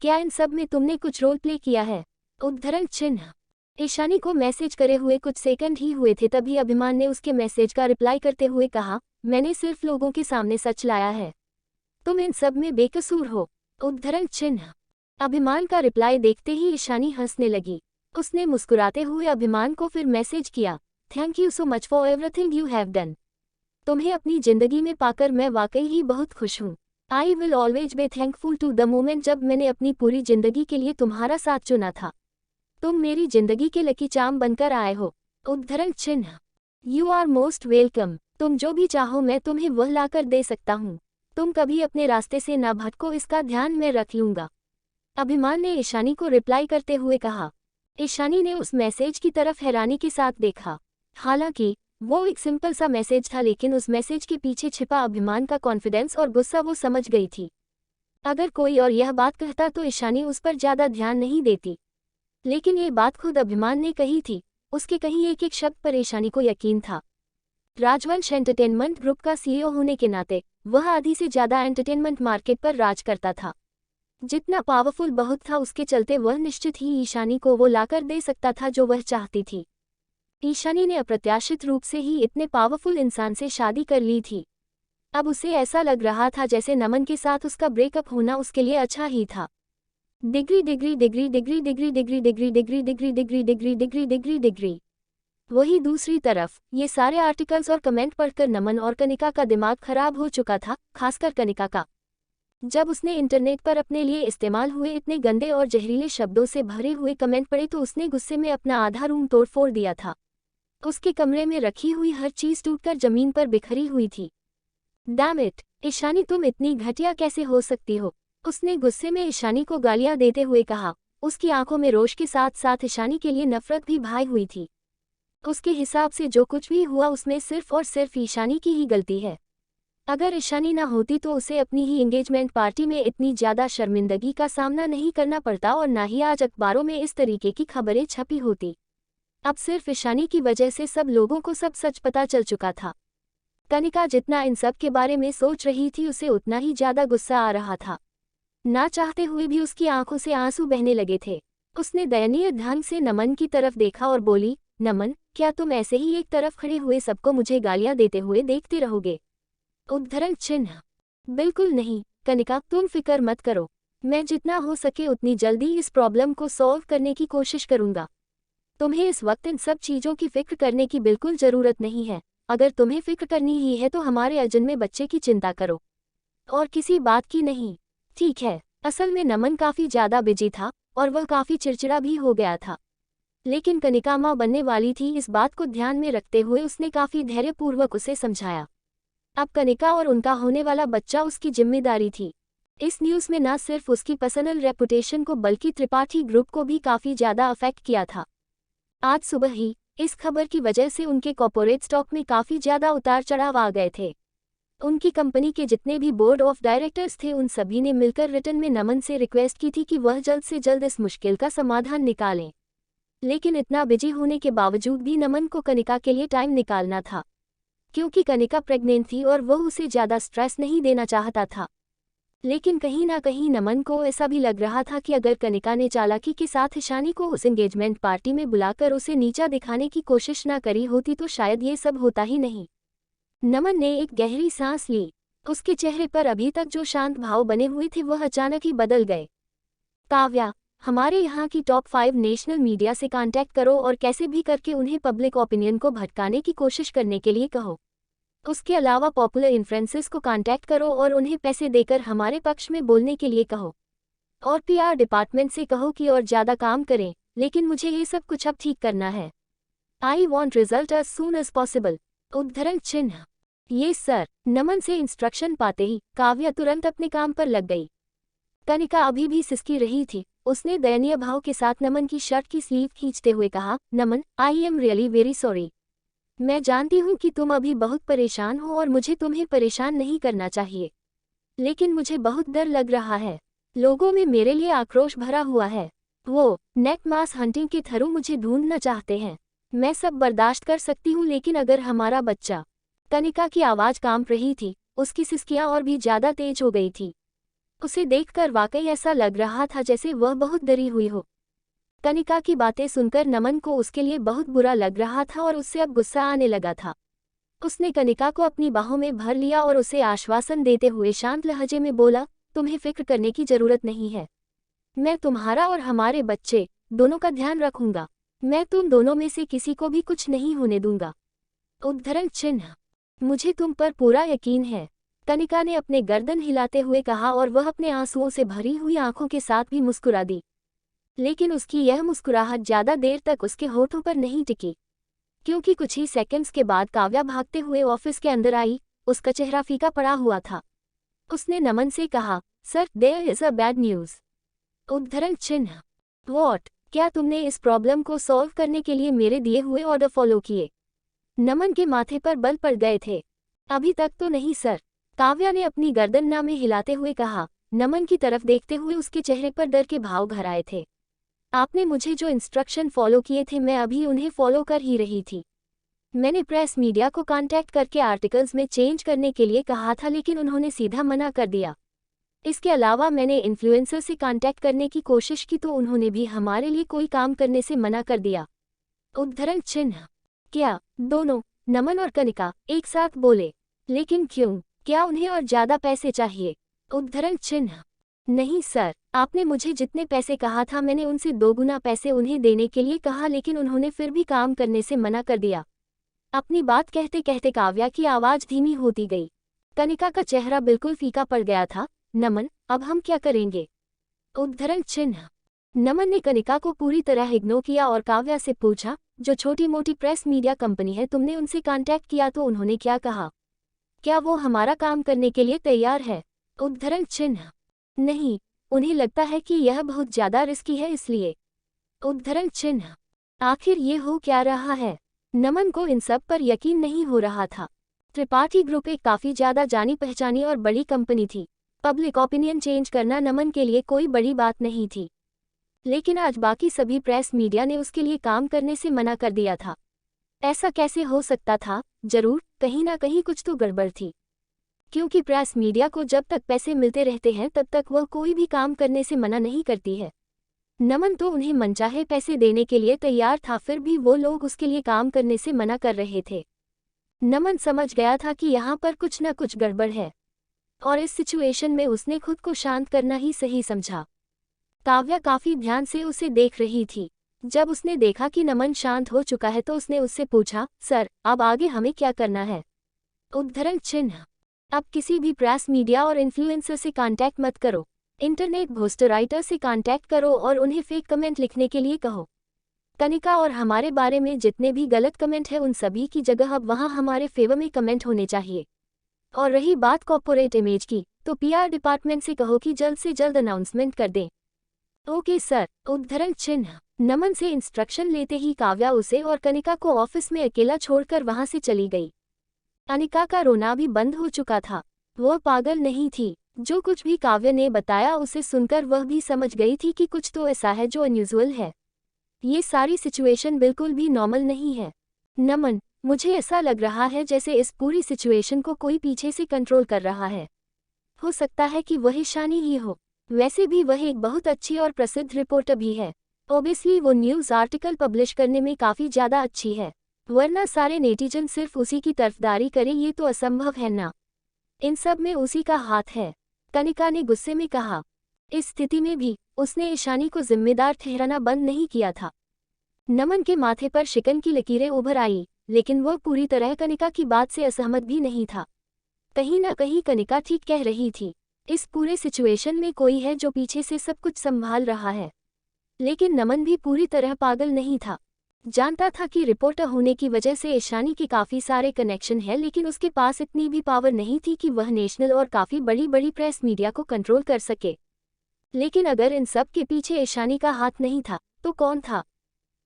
क्या इन सब में तुमने कुछ रोल प्ले किया है? उद्धरण चिन्ह। ईशानी को मैसेज करे हुए कुछ सेकंड ही हुए थे तभी अभिमान ने उसके मैसेज का रिप्लाई करते हुए कहा, मैंने सिर्फ लोगों के सामने सच लाया है, तुम इन सब में बेकसूर हो। उद्धरण चिन्ह। अभिमान का रिप्लाई देखते ही ईशानी हंसने लगी। उसने मुस्कुराते हुए अभिमान को फिर मैसेज किया, thank you so much for everything you have done. तुम्हें अपनी जिंदगी में पाकर मैं वाकई ही बहुत खुश हूँ। I will always be thankful to the moment जब मैंने अपनी पूरी जिंदगी के लिए तुम्हारा साथ चुना था। तुम मेरी जिंदगी के लकी चार्म बनकर आए हो। उद्धरण चिन्ह। You are most welcome. तुम जो भी चाहो मैं तुम्हें वह लाकर दे सकता हूँ। तुम कभी अपने रास्ते से न भटको, इसका ध्यान मैं रख लूँगा। अभिमान ने ईशानी को रिप्लाई करते हुए कहा। ईशानी ने उस मैसेज की तरफ हैरानी के साथ देखा। हालांकि वो एक सिंपल सा मैसेज था, लेकिन उस मैसेज के पीछे छिपा अभिमान का कॉन्फिडेंस और गुस्सा वो समझ गई थी। अगर कोई और यह बात कहता तो ईशानी उस पर ज़्यादा ध्यान नहीं देती, लेकिन ये बात खुद अभिमान ने कही थी। उसके कहीं एक एक शब्द पर ईशानी को यकीन था। राजवंश एंटरटेनमेंट ग्रुप का सीईओ होने के नाते वह आधी से ज्यादा एंटरटेनमेंट मार्केट पर राज करता था। जितना पावरफुल बहुत था, उसके चलते वह निश्चित ही ईशानी को वो लाकर दे सकता था जो वह चाहती थी। ईशानी ने अप्रत्याशित रूप से ही इतने पावरफुल इंसान से शादी कर ली थी। अब उसे ऐसा लग रहा था जैसे नमन के साथ उसका ब्रेकअप होना उसके लिए अच्छा ही था। Degree degree degree degree degree degree degree degree degree degree degree degree degree degree. वही दूसरी तरफ ये सारे आर्टिकल्स और कमेंट पढ़कर नमन और कनिका का दिमाग खराब हो चुका था, खासकर कनिका का। जब उसने इंटरनेट पर अपने लिए इस्तेमाल हुए इतने गंदे और जहरीले शब्दों से भरे हुए कमेंट पढ़े तो उसने गुस्से में अपना आधा रूम तोड़फोड़ दिया था। उसके कमरे में रखी हुई हर चीज टूटकर जमीन पर बिखरी हुई थी। डैम इट, ईशानी तुम इतनी घटिया कैसे हो सकती हो? उसने गुस्से में ईशानी को गालियां देते हुए कहा। उसकी आंखों में रोष के साथ साथ ईशानी के लिए नफरत भी भाई हुई थी। उसके हिसाब से जो कुछ भी हुआ उसमें सिर्फ और सिर्फ ईशानी की ही गलती है। अगर ईशानी ना होती तो उसे अपनी ही एंगेजमेंट पार्टी में इतनी ज्यादा शर्मिंदगी का सामना नहीं करना पड़ता और ना ही आज अखबारों में इस तरीके की खबरें छपी होती। अब सिर्फ ईशानी की वजह से सब लोगों को सब सच पता चल चुका था। कनिका जितना इन सब के बारे में सोच रही थी उसे उतना ही ज्यादा गुस्सा आ रहा था। ना चाहते हुए भी उसकी आंखों से आंसू बहने लगे थे। उसने दयनीय ढंग से नमन की तरफ देखा और बोली, नमन, क्या तुम ऐसे ही एक तरफ खड़े हुए सबको मुझे गालियां देते हुए देखते रहोगे? उद्धरण चिन्ह। बिल्कुल नहीं कनिका, तुम फिक्र मत करो। मैं जितना हो सके उतनी जल्दी इस प्रॉब्लम को सॉल्व करने की कोशिश करूंगा। तुम्हें इस वक्त इन सब चीजों की फिक्र करने की बिल्कुल जरूरत नहीं है। अगर तुम्हें फिक्र करनी ही है तो हमारे अजन्मे बच्चे की चिंता करो, और किसी बात की नहीं। ठीक है। असल में नमन काफी ज्यादा बिजी था और वह काफी चिड़चिड़ा भी हो गया था। लेकिन कनिका माँ बनने वाली थी, इस बात को ध्यान में रखते हुए उसने काफी धैर्यपूर्वक उसे समझाया। अब कनिका और उनका होने वाला बच्चा उसकी जिम्मेदारी थी। इस न्यूज़ में न सिर्फ उसकी पर्सनल रेपुटेशन को बल्कि त्रिपाठी ग्रुप को भी काफी ज्यादा अफेक्ट किया था। आज सुबह ही इस खबर की वजह से उनके कॉर्पोरेट स्टॉक में काफी ज्यादा उतार चढ़ाव आ गए थे। उनकी कंपनी के जितने भी बोर्ड ऑफ डायरेक्टर्स थे उन सभी ने मिलकर रिटर्न में नमन से रिक्वेस्ट की थी कि वह जल्द से जल्द इस मुश्किल का समाधान निकालें। लेकिन इतना बिजी होने के बावजूद भी नमन को कनिका के लिए टाइम निकालना था, क्योंकि कनिका प्रेग्नेंट थी और वह उसे ज़्यादा स्ट्रेस नहीं देना चाहता था। लेकिन कहीं ना कहीं नमन को ऐसा भी लग रहा था कि अगर कनिका ने चालाकी के साथ ईशानी को उस एंगेजमेंट पार्टी में बुलाकर उसे नीचा दिखाने की कोशिश ना करी होती तो शायद ये सब होता ही नहीं। नमन ने एक गहरी सांस ली। उसके चेहरे पर अभी तक जो शांत भाव बने हुए थे वह अचानक ही बदल गए। काव्या, हमारे यहाँ की टॉप 5 नेशनल मीडिया से कांटेक्ट करो और कैसे भी करके उन्हें पब्लिक ओपिनियन को भटकाने की कोशिश करने के लिए कहो। उसके अलावा पॉपुलर इन्फ्लुएंसर्स को कांटेक्ट करो और उन्हें पैसे देकर हमारे पक्ष में बोलने के लिए कहो। और पीआर डिपार्टमेंट से कहो कि और ज़्यादा काम करें, लेकिन मुझे ये सब कुछ अब ठीक करना है। I want result as soon as possible. उद्धरण चिन्ह। ये सर। नमन से इंस्ट्रक्शन पाते ही काव्या तुरंत अपने काम पर लग गई। कनिका अभी भी सिसकी रही थी। उसने दयनीय भाव के साथ नमन की शर्ट की स्लीव खींचते हुए कहा, Naman, I am really very sorry. मैं जानती हूँ कि तुम अभी बहुत परेशान हो और मुझे तुम्हें परेशान नहीं करना चाहिए, लेकिन मुझे बहुत डर लग रहा है। लोगों में मेरे लिए आक्रोश भरा हुआ है। वो नेट मास हंटिंग के थ्रू मुझे ढूंढना चाहते हैं। मैं सब बर्दाश्त कर सकती हूँ, लेकिन अगर हमारा बच्चा। कनिका की आवाज़ कांप रही थी। उसकी सिसकियाँ और भी ज़्यादा तेज हो गई थी। उसे देखकर वाकई ऐसा लग रहा था जैसे वह बहुत डरी हुई हो। कनिका की बातें सुनकर नमन को उसके लिए बहुत बुरा लग रहा था और उससे अब गुस्सा आने लगा था। उसने कनिका को अपनी बाहों में भर लिया और उसे आश्वासन देते हुए शांत लहजे में बोला, तुम्हें फिक्र करने की जरूरत नहीं है। मैं तुम्हारा और हमारे बच्चे दोनों का ध्यान रखूंगा। मैं तुम दोनों में से किसी को भी कुछ नहीं होने दूंगा। उद्धरण चिन्ह। मुझे तुम पर पूरा यकीन है, कनिका ने अपने गर्दन हिलाते हुए कहा और वह अपने आंसुओं से भरी हुई आंखों के साथ भी मुस्कुरा दी। लेकिन उसकी यह मुस्कुराहट ज्यादा देर तक उसके होठों पर नहीं टिकी, क्योंकि कुछ ही सेकंड्स के बाद काव्या भागते हुए ऑफिस के अंदर आई। उसका चेहरा फीका पड़ा हुआ था। उसने नमन से कहा, sir, there is a bad news. उद्धरण चिन्ह। व्हाट? क्या तुमने इस प्रॉब्लम को सॉल्व करने के लिए मेरे दिए हुए ऑर्डर फॉलो किए? नमन के माथे पर बल पड़ गए थे। अभी तक तो नहीं सर, काव्या ने अपनी गर्दन ना में हिलाते हुए कहा। नमन की तरफ देखते हुए उसके चेहरे पर डर के भाव घर आए थे। आपने मुझे जो इंस्ट्रक्शन फॉलो किए थे मैं अभी उन्हें फॉलो कर ही रही थी। मैंने प्रेस मीडिया को कांटेक्ट करके आर्टिकल्स में चेंज करने के लिए कहा था लेकिन उन्होंने सीधा मना कर दिया। इसके अलावा मैंने इन्फ्लुएंसर से कांटेक्ट करने की कोशिश की तो उन्होंने भी हमारे लिए कोई काम करने से मना कर दिया। उद्धरण चिन्ह। क्या दोनों, नमन और कनिका, एक साथ बोले? लेकिन क्यों? क्या उन्हें और ज्यादा पैसे चाहिए? उद्धरण चिन्ह। नहीं सर, आपने मुझे जितने पैसे कहा था मैंने उनसे 2 गुना पैसे उन्हें देने के लिए कहा लेकिन उन्होंने फिर भी काम करने से मना कर दिया। अपनी बात कहते कहते काव्या की आवाज धीमी होती गई। कनिका का चेहरा बिल्कुल फीका पड़ गया था। नमन, अब हम क्या करेंगे? उद्धरण चिन्ह। नमन ने कनिका को पूरी तरह इग्नोर किया और काव्या से पूछा, जो छोटी मोटी प्रेस मीडिया कंपनी है तुमने उनसे कांटेक्ट किया तो उन्होंने क्या कहा? क्या वो हमारा काम करने के लिए तैयार है? उद्धरण चिन्ह। नहीं, उन्हें लगता है कि यह बहुत ज्यादा रिस्की है इसलिए। उद्धरण चिन्ह। आखिर ये हो क्या रहा है? नमन को इन सब पर यकीन नहीं हो रहा था। त्रिपाठी ग्रुप एक काफी ज्यादा जानी पहचानी और बड़ी कंपनी थी। पब्लिक ओपिनियन चेंज करना नमन के लिए कोई बड़ी बात नहीं थी। लेकिन आज बाकी सभी प्रेस मीडिया ने उसके लिए काम करने से मना कर दिया था। ऐसा कैसे हो सकता था? जरूर कहीं ना कहीं कुछ तो गड़बड़ थी, क्योंकि प्रेस मीडिया को जब तक पैसे मिलते रहते हैं तब तक वह कोई भी काम करने से मना नहीं करती है। नमन तो उन्हें मनचाहे पैसे देने के लिए तैयार था, फिर भी वो लोग उसके लिए काम करने से मना कर रहे थे। नमन समझ गया था कि यहाँ पर कुछ न कुछ गड़बड़ है और इस सिचुएशन में उसने खुद को शांत करना ही सही समझा। काव्या काफी ध्यान से उसे देख रही थी। जब उसने देखा कि नमन शांत हो चुका है तो उसने उससे पूछा, सर, अब आगे हमें क्या करना है? उद्धरण चिन्ह। अब किसी भी प्रेस मीडिया और इन्फ्लुएंसर से कांटेक्ट मत करो। इंटरनेट घोस्ट राइटर से कांटेक्ट करो और उन्हें फेक कमेंट लिखने के लिए कहो। कनिका और हमारे बारे में जितने भी गलत कमेंट है उन सभी की जगह अब वहाँ हमारे फेवर में कमेंट होने चाहिए। और रही बात कॉर्पोरेट इमेज की, तो पीआर डिपार्टमेंट से कहो कि जल्द से जल्द अनाउंसमेंट कर दें। Okay sir. उद्धरण चिन्ह। नमन से इंस्ट्रक्शन लेते ही काव्या उसे और कनिका को ऑफिस में अकेला छोड़कर वहां से चली गई। अनिका का रोना भी बंद हो चुका था। वह पागल नहीं थी। जो कुछ भी काव्य ने बताया उसे सुनकर वह भी समझ गई थी कि कुछ तो ऐसा है जो अनयूजुअल है। ये सारी सिचुएशन बिल्कुल भी नॉर्मल नहीं है। नमन, मुझे ऐसा लग रहा है जैसे इस पूरी सिचुएशन को कोई पीछे से कंट्रोल कर रहा है। हो सकता है कि वह ईशानी ही हो। वैसे भी वह एक बहुत अच्छी और प्रसिद्ध रिपोर्टर भी है। ओबियसली वो न्यूज़ आर्टिकल पब्लिश करने में काफ़ी ज़्यादा अच्छी है, वरना सारे नेटिजन सिर्फ उसी की तरफदारी करें ये तो असंभव है ना। इन सब में उसी का हाथ है, कनिका ने गुस्से में कहा। इस स्थिति में भी उसने ईशानी को जिम्मेदार ठहराना बंद नहीं किया था। नमन के माथे पर शिकन की लकीरें उभर आई, लेकिन वह पूरी तरह कनिका की बात से असहमत भी नहीं था। कहीं ना कहीं कनिका ठीक कह रही थी। इस पूरे सिचुएशन में कोई है जो पीछे से सब कुछ संभाल रहा है। लेकिन नमन भी पूरी तरह पागल नहीं था। जानता था कि रिपोर्टर होने की वजह से ईशानी के काफ़ी सारे कनेक्शन हैं, लेकिन उसके पास इतनी भी पावर नहीं थी कि वह नेशनल और काफ़ी बड़ी बड़ी प्रेस मीडिया को कंट्रोल कर सके। लेकिन अगर इन सब के पीछे ईशानी का हाथ नहीं था तो कौन था?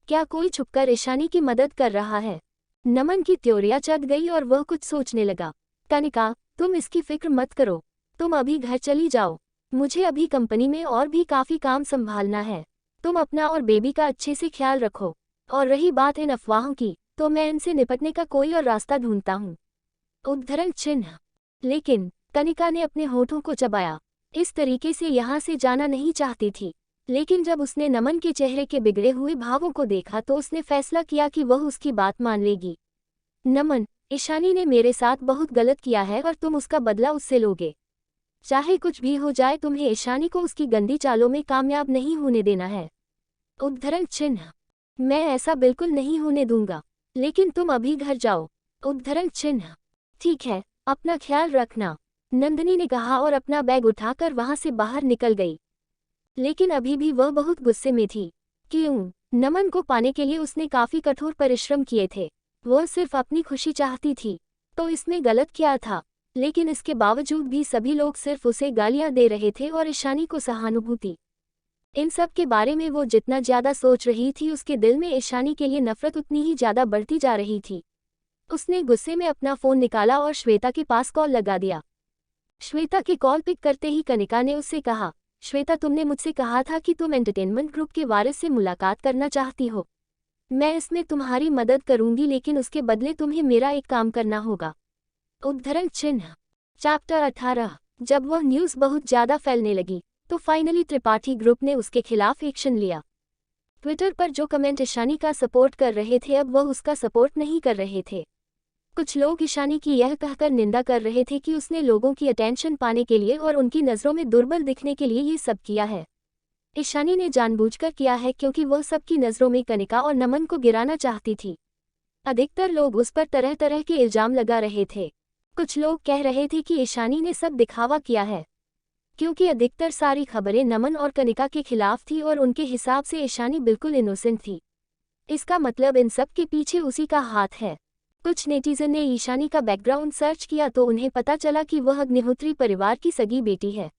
क्या कोई छुपकर ईशानी की मदद कर रहा है? नमन की त्योरियां चढ़ गई और वह कुछ सोचने लगा। कनिका, तुम इसकी फिक्र मत करो, तुम अभी घर चली जाओ। मुझे अभी कंपनी में और भी काफ़ी काम संभालना है। तुम अपना और बेबी का अच्छे से ख्याल रखो। और रही बात इन अफवाहों की, तो मैं इनसे निपटने का कोई और रास्ता ढूंढता हूँ। उद्धरण चिन्ह। लेकिन कनिका ने अपने होठों को चबाया। इस तरीके से यहाँ से जाना नहीं चाहती थी, लेकिन जब उसने नमन के चेहरे के बिगड़े हुए भावों को देखा तो उसने फैसला किया कि वह उसकी बात मान लेगी। नमन, ईशानी ने मेरे साथ बहुत गलत किया है और तुम उसका बदला उससे लोगे। चाहे कुछ भी हो जाए, तुम्हें ईशानी को उसकी गंदी चालों में कामयाब नहीं होने देना है। उद्धरण चिन्ह। मैं ऐसा बिल्कुल नहीं होने दूंगा, लेकिन तुम अभी घर जाओ। उद्धरण चिन्ह। ठीक है, अपना ख्याल रखना, नंदिनी ने कहा और अपना बैग उठाकर वहां से बाहर निकल गई। लेकिन अभी भी वह बहुत गुस्से में थी। क्यों? नमन को पाने के लिए उसने काफी कठोर परिश्रम किए थे। वह सिर्फ अपनी खुशी चाहती थी, तो इसमें गलत क्या था? लेकिन इसके बावजूद भी सभी लोग सिर्फ उसे गालियां दे रहे थे और ईशानी को सहानुभूति। इन सब के बारे में वो जितना ज्यादा सोच रही थी, उसके दिल में ईशानी के लिए नफरत उतनी ही ज्यादा बढ़ती जा रही थी। उसने गुस्से में अपना फोन निकाला और श्वेता के पास कॉल लगा दिया। श्वेता के कॉल पिक करते ही कनिका ने उससे कहा, श्वेता, तुमने मुझसे कहा था कि तुम एंटरटेनमेंट ग्रुप के वारिस से मुलाकात करना चाहती हो। मैं इसमें तुम्हारी मदद करूंगी, लेकिन उसके बदले तुम्हें मेरा एक काम करना होगा। उद्धरण चिन्ह। चैप्टर 18। जब वह न्यूज़ बहुत ज़्यादा फैलने लगी तो फाइनली त्रिपाठी ग्रुप ने उसके खिलाफ एक्शन लिया। ट्विटर पर जो कमेंट ईशानी का सपोर्ट कर रहे थे, अब वह उसका सपोर्ट नहीं कर रहे थे। कुछ लोग ईशानी की यह कहकर निंदा कर रहे थे कि उसने लोगों की अटेंशन पाने के लिए और उनकी नज़रों में दुर्बल दिखने के लिए ये सब किया है। ईशानी ने जानबूझकर किया है क्योंकि वह सबकी नज़रों में कनिका और नमन को गिराना चाहती थी। अधिकतर लोग उस पर तरह तरह के इल्जाम लगा रहे थे। कुछ लोग कह रहे थे कि ईशानी ने सब दिखावा किया है, क्योंकि अधिकतर सारी खबरें नमन और कनिका के खिलाफ थी और उनके हिसाब से ईशानी बिल्कुल इनोसेंट थी। इसका मतलब इन सब के पीछे उसी का हाथ है। कुछ नेटिजन ने ईशानी का बैकग्राउंड सर्च किया तो उन्हें पता चला कि वह अग्निहोत्री परिवार की सगी बेटी है।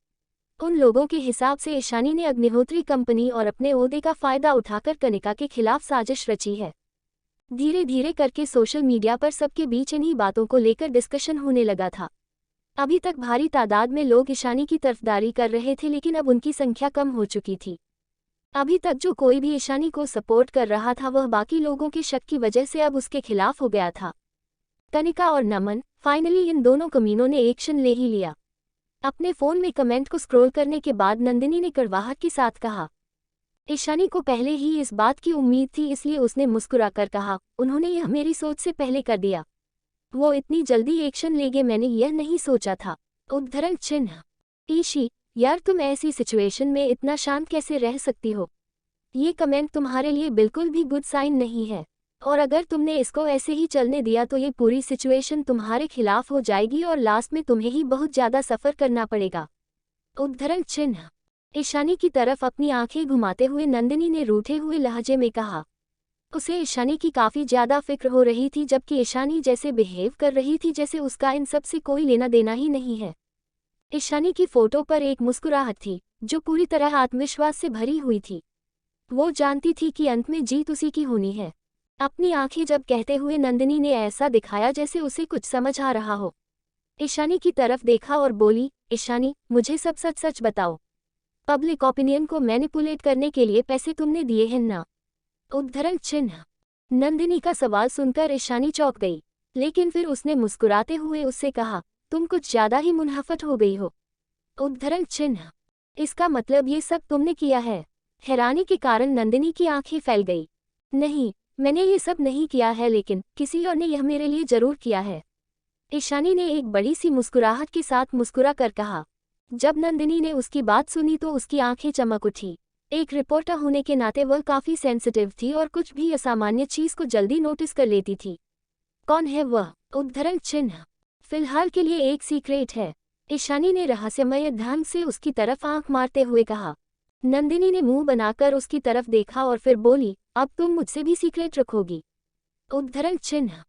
उन लोगों के हिसाब से ईशानी ने अग्निहोत्री कंपनी और अपने ओहदे का फायदा उठाकर कनिका के खिलाफ साजिश रची है। धीरे धीरे करके सोशल मीडिया पर सबके बीच इन्हीं बातों को लेकर डिस्कशन होने लगा था। अभी तक भारी तादाद में लोग ईशानी की तरफदारी कर रहे थे, लेकिन अब उनकी संख्या कम हो चुकी थी। अभी तक जो कोई भी ईशानी को सपोर्ट कर रहा था वह बाकी लोगों के शक की वजह से अब उसके खिलाफ हो गया था। कनिका और नमन, फाइनली इन दोनों कमीनों ने एक्शन ले ही लिया। अपने फ़ोन में कमेंट को स्क्रॉल करने के बाद नंदिनी ने कड़वाहट के साथ कहा। ईशानी को पहले ही इस बात की उम्मीद थी, इसलिए उसने मुस्कुराकर कहा, उन्होंने यह मेरी सोच से पहले कर दिया। वो इतनी जल्दी एक्शन लेंगे मैंने यह नहीं सोचा था। उद्धरण चिन्ह। ईशी, यार तुम ऐसी सिचुएशन में इतना शांत कैसे रह सकती हो? ये कमेंट तुम्हारे लिए बिल्कुल भी गुड साइन नहीं है, और अगर तुमने इसको ऐसे ही चलने दिया तो ये पूरी सिचुएशन तुम्हारे खिलाफ हो जाएगी और लास्ट में तुम्हें ही बहुत ज़्यादा सफ़र करना पड़ेगा। उद्धरण चिन्ह। ईशानी की तरफ अपनी आंखें घुमाते हुए नंदिनी ने रूठे हुए लहजे में कहा। उसे ईशानी की काफ़ी ज़्यादा फिक्र हो रही थी, जबकि ईशानी जैसे बिहेव कर रही थी जैसे उसका इन सब से कोई लेना देना ही नहीं है। ईशानी की फ़ोटो पर एक मुस्कुराहट थी जो पूरी तरह आत्मविश्वास से भरी हुई थी। वो जानती थी कि अंत में जीत उसी की होनी है। अपनी आंखें जब कहते हुए नंदिनी ने ऐसा दिखाया जैसे उसे कुछ समझ आ रहा हो। ईशानी की तरफ देखा और बोली, ईशानी, मुझे सब सच सच बताओ। पब्लिक ओपिनियन को मैनिपुलेट करने के लिए पैसे तुमने दिए हैं ना? उद्धरण चिन्ह। नंदिनी का सवाल सुनकर ईशानी चौंक गई, लेकिन फिर उसने मुस्कुराते हुए उससे कहा, तुम कुछ ज़्यादा ही मुनहफट हो गई हो। उद्धरण चिन्ह। इसका मतलब ये सब तुमने किया है? हैरानी के कारण नंदिनी की आंखें फैल गई। नहीं, मैंने ये सब नहीं किया है, लेकिन किसी और ने यह मेरे लिए जरूर किया है। ईशानी ने एक बड़ी सी मुस्कुराहट के साथ मुस्कुरा कर कहा। जब नंदिनी ने उसकी बात सुनी तो उसकी आंखें चमक उठी। एक रिपोर्टर होने के नाते वह काफ़ी सेंसिटिव थी और कुछ भी असामान्य चीज़ को जल्दी नोटिस कर लेती थी। कौन है वह? उद्धरण चिन्ह। फिलहाल के लिए एक सीक्रेट है, ईशानी ने रहस्यमय ढंग से उसकी तरफ आंख मारते हुए कहा। नंदिनी ने मुंह बनाकर उसकी तरफ देखा और फिर बोली, अब तुम मुझसे भी सीक्रेट रखोगी? उद्धरण चिन्ह।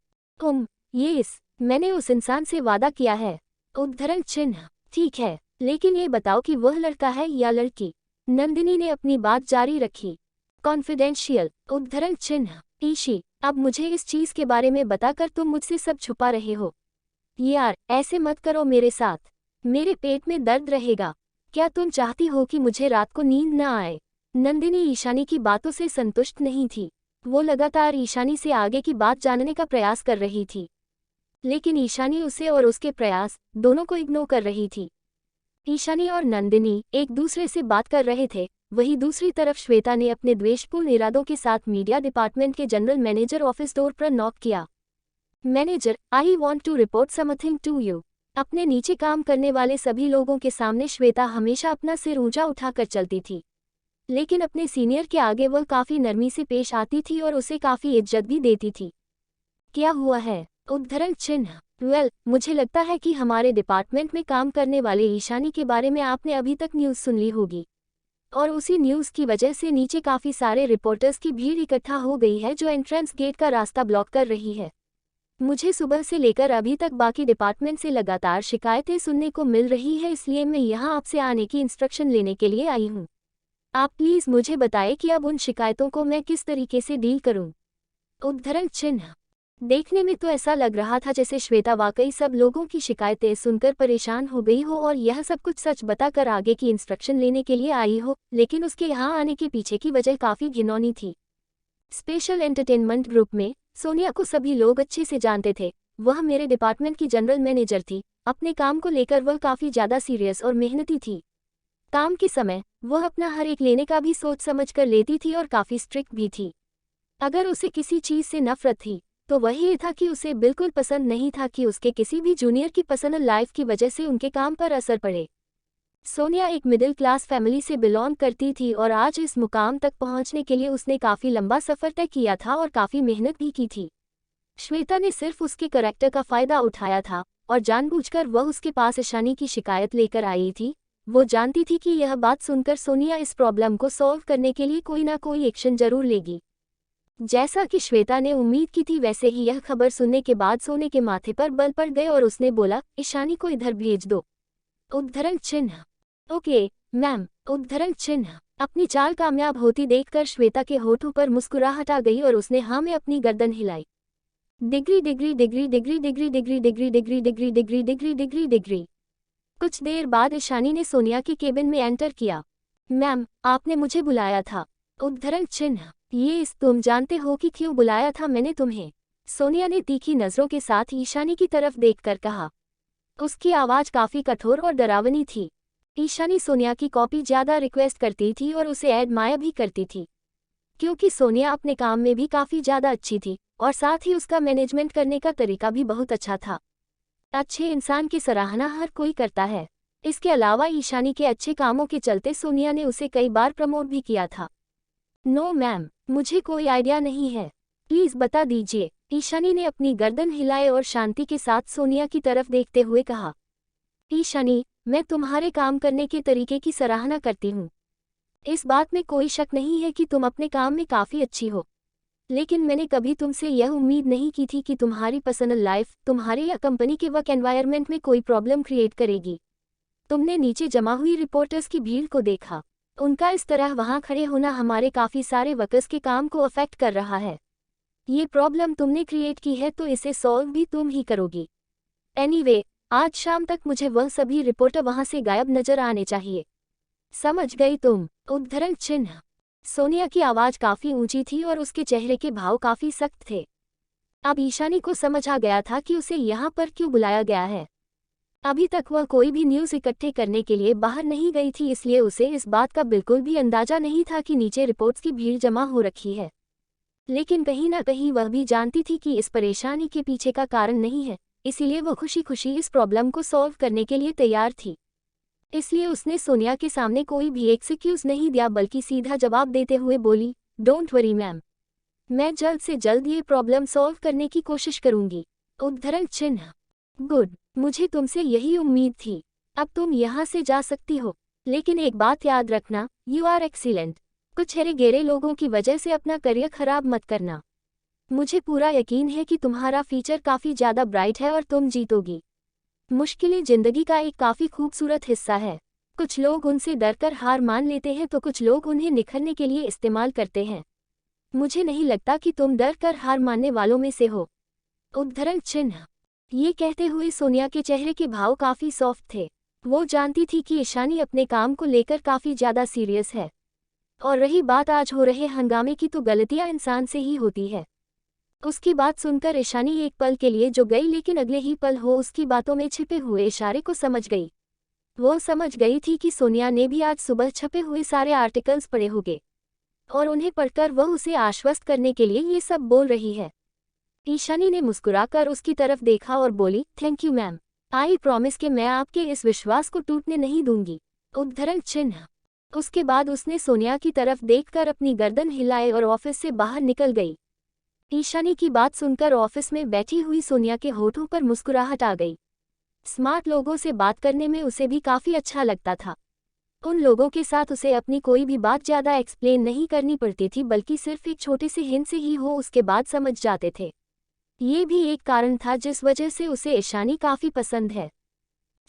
मैंने उस इंसान से वादा किया है। उद्धरण चिन्ह। ठीक है, लेकिन ये बताओ कि वह लड़का है या लड़की? नंदिनी ने अपनी बात जारी रखी। कॉन्फिडेंशियल। उद्धरण चिन्ह। ईशी, अब मुझे इस चीज़ के बारे में बताकर तुम मुझसे सब छुपा रहे हो। यार, ऐसे मत करो मेरे साथ, मेरे पेट में दर्द रहेगा। क्या तुम चाहती हो कि मुझे रात को नींद न आए? नंदिनी ईशानी की बातों से संतुष्ट नहीं थी। वो लगातार ईशानी से आगे की बात जानने का प्रयास कर रही थी, लेकिन ईशानी उसे और उसके प्रयास दोनों को इग्नोर कर रही थी। ईशानी और नंदिनी एक दूसरे से बात कर रहे थे, वहीं दूसरी तरफ श्वेता ने अपने द्वेषपूर्ण इरादों के साथ मीडिया डिपार्टमेंट के जनरल मैनेजर ऑफिस डोर पर नॉक किया। Manager, I want to report something to you. अपने नीचे काम करने वाले सभी लोगों के सामने श्वेता हमेशा अपना सिर ऊंचा उठाकर चलती थी, लेकिन अपने सीनियर के आगे वह काफ़ी नरमी से पेश आती थी और उसे काफ़ी इज्जत भी देती थी। क्या हुआ है? उद्धरण चिन्ह। मुझे लगता है कि हमारे डिपार्टमेंट में काम करने वाले ईशानी के बारे में आपने अभी तक न्यूज़ सुन ली होगी, और उसी न्यूज़ की वजह से नीचे काफ़ी सारे रिपोर्टर्स की भीड़ इकट्ठा हो गई है जो एंट्रेंस गेट का रास्ता ब्लॉक कर रही है। मुझे सुबह से लेकर अभी तक बाकी डिपार्टमेंट से लगातार शिकायतें सुनने को मिल रही है, इसलिए मैं यहाँ आपसे आने की इंस्ट्रक्शन लेने के लिए आई हूँ। आप प्लीज़ मुझे बताएं कि अब उन शिकायतों को मैं किस तरीके से डील करूँ? उद्धरण चिन्ह। देखने में तो ऐसा लग रहा था जैसे श्वेता वाकई सब लोगों की शिकायतें सुनकर परेशान हो गई हो और यह सब कुछ सच बताकर आगे की इंस्ट्रक्शन लेने के लिए आई हो, लेकिन उसके यहाँ आने के पीछे की वजह काफ़ी घिनौनी थी। स्पेशल एंटरटेनमेंट ग्रुप में सोनिया को सभी लोग अच्छे से जानते थे। वह मेरे डिपार्टमेंट की जनरल मैनेजर थी। अपने काम को लेकर वह काफ़ी ज़्यादा सीरियस और मेहनती थी। काम के समय वह अपना हर एक लेने का भी सोच समझ कर लेती थी और काफ़ी स्ट्रिक्ट भी थी। अगर उसे किसी चीज़ से नफरत थी तो वही ये था कि उसे बिल्कुल पसंद नहीं था कि उसके किसी भी जूनियर की पर्सनल लाइफ की वजह से उनके काम पर असर पड़े। सोनिया एक मिडिल क्लास फैमिली से बिलोंग करती थी और आज इस मुकाम तक पहुंचने के लिए उसने काफ़ी लंबा सफ़र तय किया था और काफ़ी मेहनत भी की थी। श्वेता ने सिर्फ उसके करैक्टर का फ़ायदा उठाया था और जानबूझकर वह उसके पास ईशानी की शिकायत लेकर आई थी। वो जानती थी कि यह बात सुनकर सोनिया इस प्रॉब्लम को सॉल्व करने के लिए कोई ना कोई एक्शन जरूर लेगी। जैसा कि श्वेता ने उम्मीद की थी वैसे ही यह खबर सुनने के बाद सोने के माथे पर बल पड़ गए और उसने बोला, ईशानी को इधर भेज दो। उद्धरण चिन्ह। Okay ma'am. उद्धरण चिन्ह। अपनी चाल कामयाब होती देखकर श्वेता के होठों पर मुस्कुराहट आ गई और उसने हाँ में अपनी गर्दन हिलाई। Degree degree degree degree degree degree degree degree degree degree degree degree degree. कुछ देर बाद ईशानी ने सोनिया के केबिन में एंटर किया। मैम, आपने मुझे बुलाया था। उद्धरण चिन्ह। तुम जानते हो कि क्यों बुलाया था मैंने तुम्हें? सोनिया ने तीखी नजरों के साथ ईशानी की तरफ देखकर कहा। उसकी आवाज काफी कठोर और डरावनी थी। ईशानी सोनिया की कॉपी ज्यादा रिक्वेस्ट करती थी और उसे एडमायर भी करती थी, क्योंकि सोनिया अपने काम में भी काफी ज्यादा अच्छी थी और साथ ही उसका मैनेजमेंट करने का तरीका भी बहुत अच्छा था। अच्छे इंसान की सराहना हर कोई करता है। इसके अलावा ईशानी के अच्छे कामों के चलते सोनिया ने उसे कई बार प्रमोट भी किया था। नो मैम, मुझे कोई आइडिया नहीं है, प्लीज बता दीजिए। ईशानी ने अपनी गर्दन हिलाए और शांति के साथ सोनिया की तरफ देखते हुए कहा। ईशानी, मैं तुम्हारे काम करने के तरीके की सराहना करती हूँ। इस बात में कोई शक नहीं है कि तुम अपने काम में काफ़ी अच्छी हो, लेकिन मैंने कभी तुमसे यह उम्मीद नहीं की थी कि तुम्हारी पर्सनल लाइफ तुम्हारे या कंपनी के वर्क एनवायरनमेंट में कोई प्रॉब्लम क्रिएट करेगी। तुमने नीचे जमा हुई रिपोर्टर्स की भीड़ को देखा। उनका इस तरह वहाँ खड़े होना हमारे काफ़ी सारे वर्कर्स के काम को अफेक्ट कर रहा है। ये प्रॉब्लम तुमने क्रिएट की है तो इसे सॉल्व भी तुम ही करोगी। एनीवे, आज शाम तक मुझे वह सभी रिपोर्टर वहाँ से गायब नजर आने चाहिए। समझ गई तुम? उद्धरण चिन्ह। सोनिया की आवाज़ काफ़ी ऊंची थी और उसके चेहरे के भाव काफ़ी सख्त थे। अब ईशानी को समझ आ गया था कि उसे यहाँ पर क्यों बुलाया गया है। अभी तक वह कोई भी न्यूज़ इकट्ठे करने के लिए बाहर नहीं गई थी, इसलिए उसे इस बात का बिल्कुल भी अंदाजा नहीं था कि नीचे रिपोर्ट्स की भीड़ जमा हो रखी है। लेकिन कहीं ना कहीं वह भी जानती थी कि इस परेशानी के पीछे का कारण नहीं है, इसीलिए वह खुशी खुशी इस प्रॉब्लम को सॉल्व करने के लिए तैयार थी। इसलिए उसने सोनिया के सामने कोई भी एक्सक्यूज नहीं दिया, बल्कि सीधा जवाब देते हुए बोली, डोंट वरी मैम, मैं जल्द से जल्द ये प्रॉब्लम सॉल्व करने की कोशिश करूंगी। उद्धरण चिन्ह। गुड, मुझे तुमसे यही उम्मीद थी। अब तुम यहाँ से जा सकती हो, लेकिन एक बात याद रखना, यू आर एक्सीलेंट। कुछ हेरे गेरे लोगों की वजह से अपना करियर खराब मत करना। मुझे पूरा यकीन है कि तुम्हारा फ्यूचर काफ़ी ज़्यादा ब्राइट है और तुम जीतोगी। मुश्किलें ज़िंदगी का एक काफ़ी खूबसूरत हिस्सा है। कुछ लोग उनसे डरकर हार मान लेते हैं तो कुछ लोग उन्हें निखरने के लिए इस्तेमाल करते हैं। मुझे नहीं लगता कि तुम डर कर हार मानने वालों में से हो। उद्धरण चिन्ह। ये कहते हुए सोनिया के चेहरे के भाव काफ़ी सॉफ्ट थे। वो जानती थी कि ईशानी अपने काम को लेकर काफ़ी ज़्यादा सीरियस है। और रही बात आज हो रहे हंगामे की, तो गलतियाँ इंसान से ही होती है। उसकी बात सुनकर ईशानी एक पल के लिए जो गई, लेकिन अगले ही पल हो उसकी बातों में छिपे हुए इशारे को समझ गई। वो समझ गई थी कि सोनिया ने भी आज सुबह छपे हुए सारे आर्टिकल्स पढ़े होंगे और उन्हें पढ़कर वह उसे आश्वस्त करने के लिए ये सब बोल रही है। ईशानी ने मुस्कुराकर उसकी तरफ देखा और बोली, thank you ma'am, I promise कि मैं आपके इस विश्वास को टूटने नहीं दूंगी। उद्धरण चिन्ह। उसके बाद उसने सोनिया की तरफ देखकर अपनी गर्दन हिलाए और ऑफिस से बाहर निकल गई। ईशानी की बात सुनकर ऑफिस में बैठी हुई सोनिया के होठों पर मुस्कुराहट आ गई। स्मार्ट लोगों से बात करने में उसे भी काफ़ी अच्छा लगता था। उन लोगों के साथ उसे अपनी कोई भी बात ज़्यादा एक्सप्लेन नहीं करनी पड़ती थी, बल्कि सिर्फ एक छोटे से हिंट से ही हो उसके बाद समझ जाते थे। ये भी एक कारण था जिस वजह से उसे ईशानी काफ़ी पसंद है।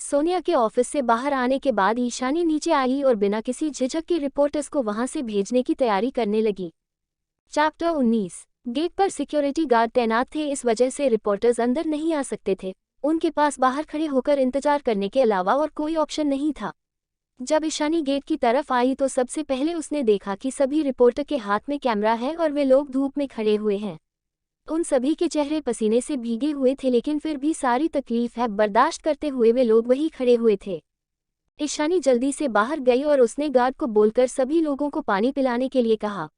सोनिया के ऑफिस से बाहर आने के बाद ईशानी नीचे आई और बिना किसी झिझक के रिपोर्टर्स को वहां से भेजने की तैयारी करने लगी। चैप्टर 19। गेट पर सिक्योरिटी गार्ड तैनात थे, इस वजह से रिपोर्टर्स अंदर नहीं आ सकते थे। उनके पास बाहर खड़े होकर इंतजार करने के अलावा और कोई ऑप्शन नहीं था। जब ईशानी गेट की तरफ आई तो सबसे पहले उसने देखा कि सभी रिपोर्टर के हाथ में कैमरा है और वे लोग धूप में खड़े हुए हैं। उन सभी के चेहरे पसीने से भीगे हुए थे, लेकिन फिर भी सारी तकलीफ है बर्दाश्त करते हुए वे लोग वहीं खड़े हुए थे। ईशानी जल्दी से बाहर गई और उसने गार्ड को बोलकर सभी लोगों को पानी पिलाने के लिए कहा।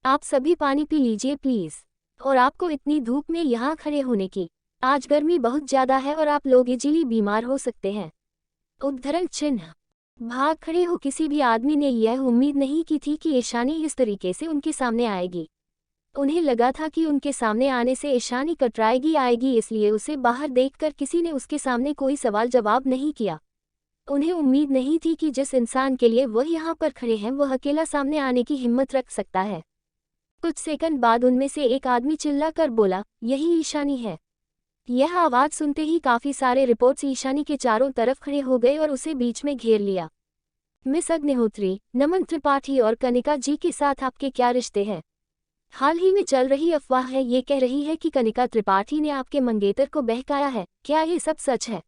आप सभी पानी पी लीजिए प्लीज, और आपको इतनी धूप में यहाँ खड़े होने की, आज गर्मी बहुत ज्यादा है और आप लोग इजीली बीमार हो सकते हैं। उद्धरण चिन्ह। भाग खड़े हो। किसी भी आदमी ने यह उम्मीद नहीं की थी कि ईशानी इस तरीके से उनके सामने आएगी। उन्हें लगा था कि उनके सामने आने से ईशानी कतराएगी आएगी, इसलिए उसे बाहर देखकर किसी ने उसके सामने कोई सवाल जवाब नहीं किया। उन्हें उम्मीद नहीं थी कि जिस इंसान के लिए वह यहाँ पर खड़े हैं वह अकेला सामने आने की हिम्मत रख सकता है। कुछ सेकंड बाद उनमें से एक आदमी चिल्लाकर बोला, यही ईशानी है। यह आवाज़ सुनते ही काफ़ी सारे रिपोर्ट्स ईशानी के चारों तरफ खड़े हो गए और उसे बीच में घेर लिया। मिस अग्निहोत्री, नमन त्रिपाठी और कनिका जी के साथ आपके क्या रिश्ते हैं? हाल ही में चल रही अफवाह है, ये कह रही है कि कनिका त्रिपाठी ने आपके मंगेतर को बहकाया है, क्या ये सब सच है?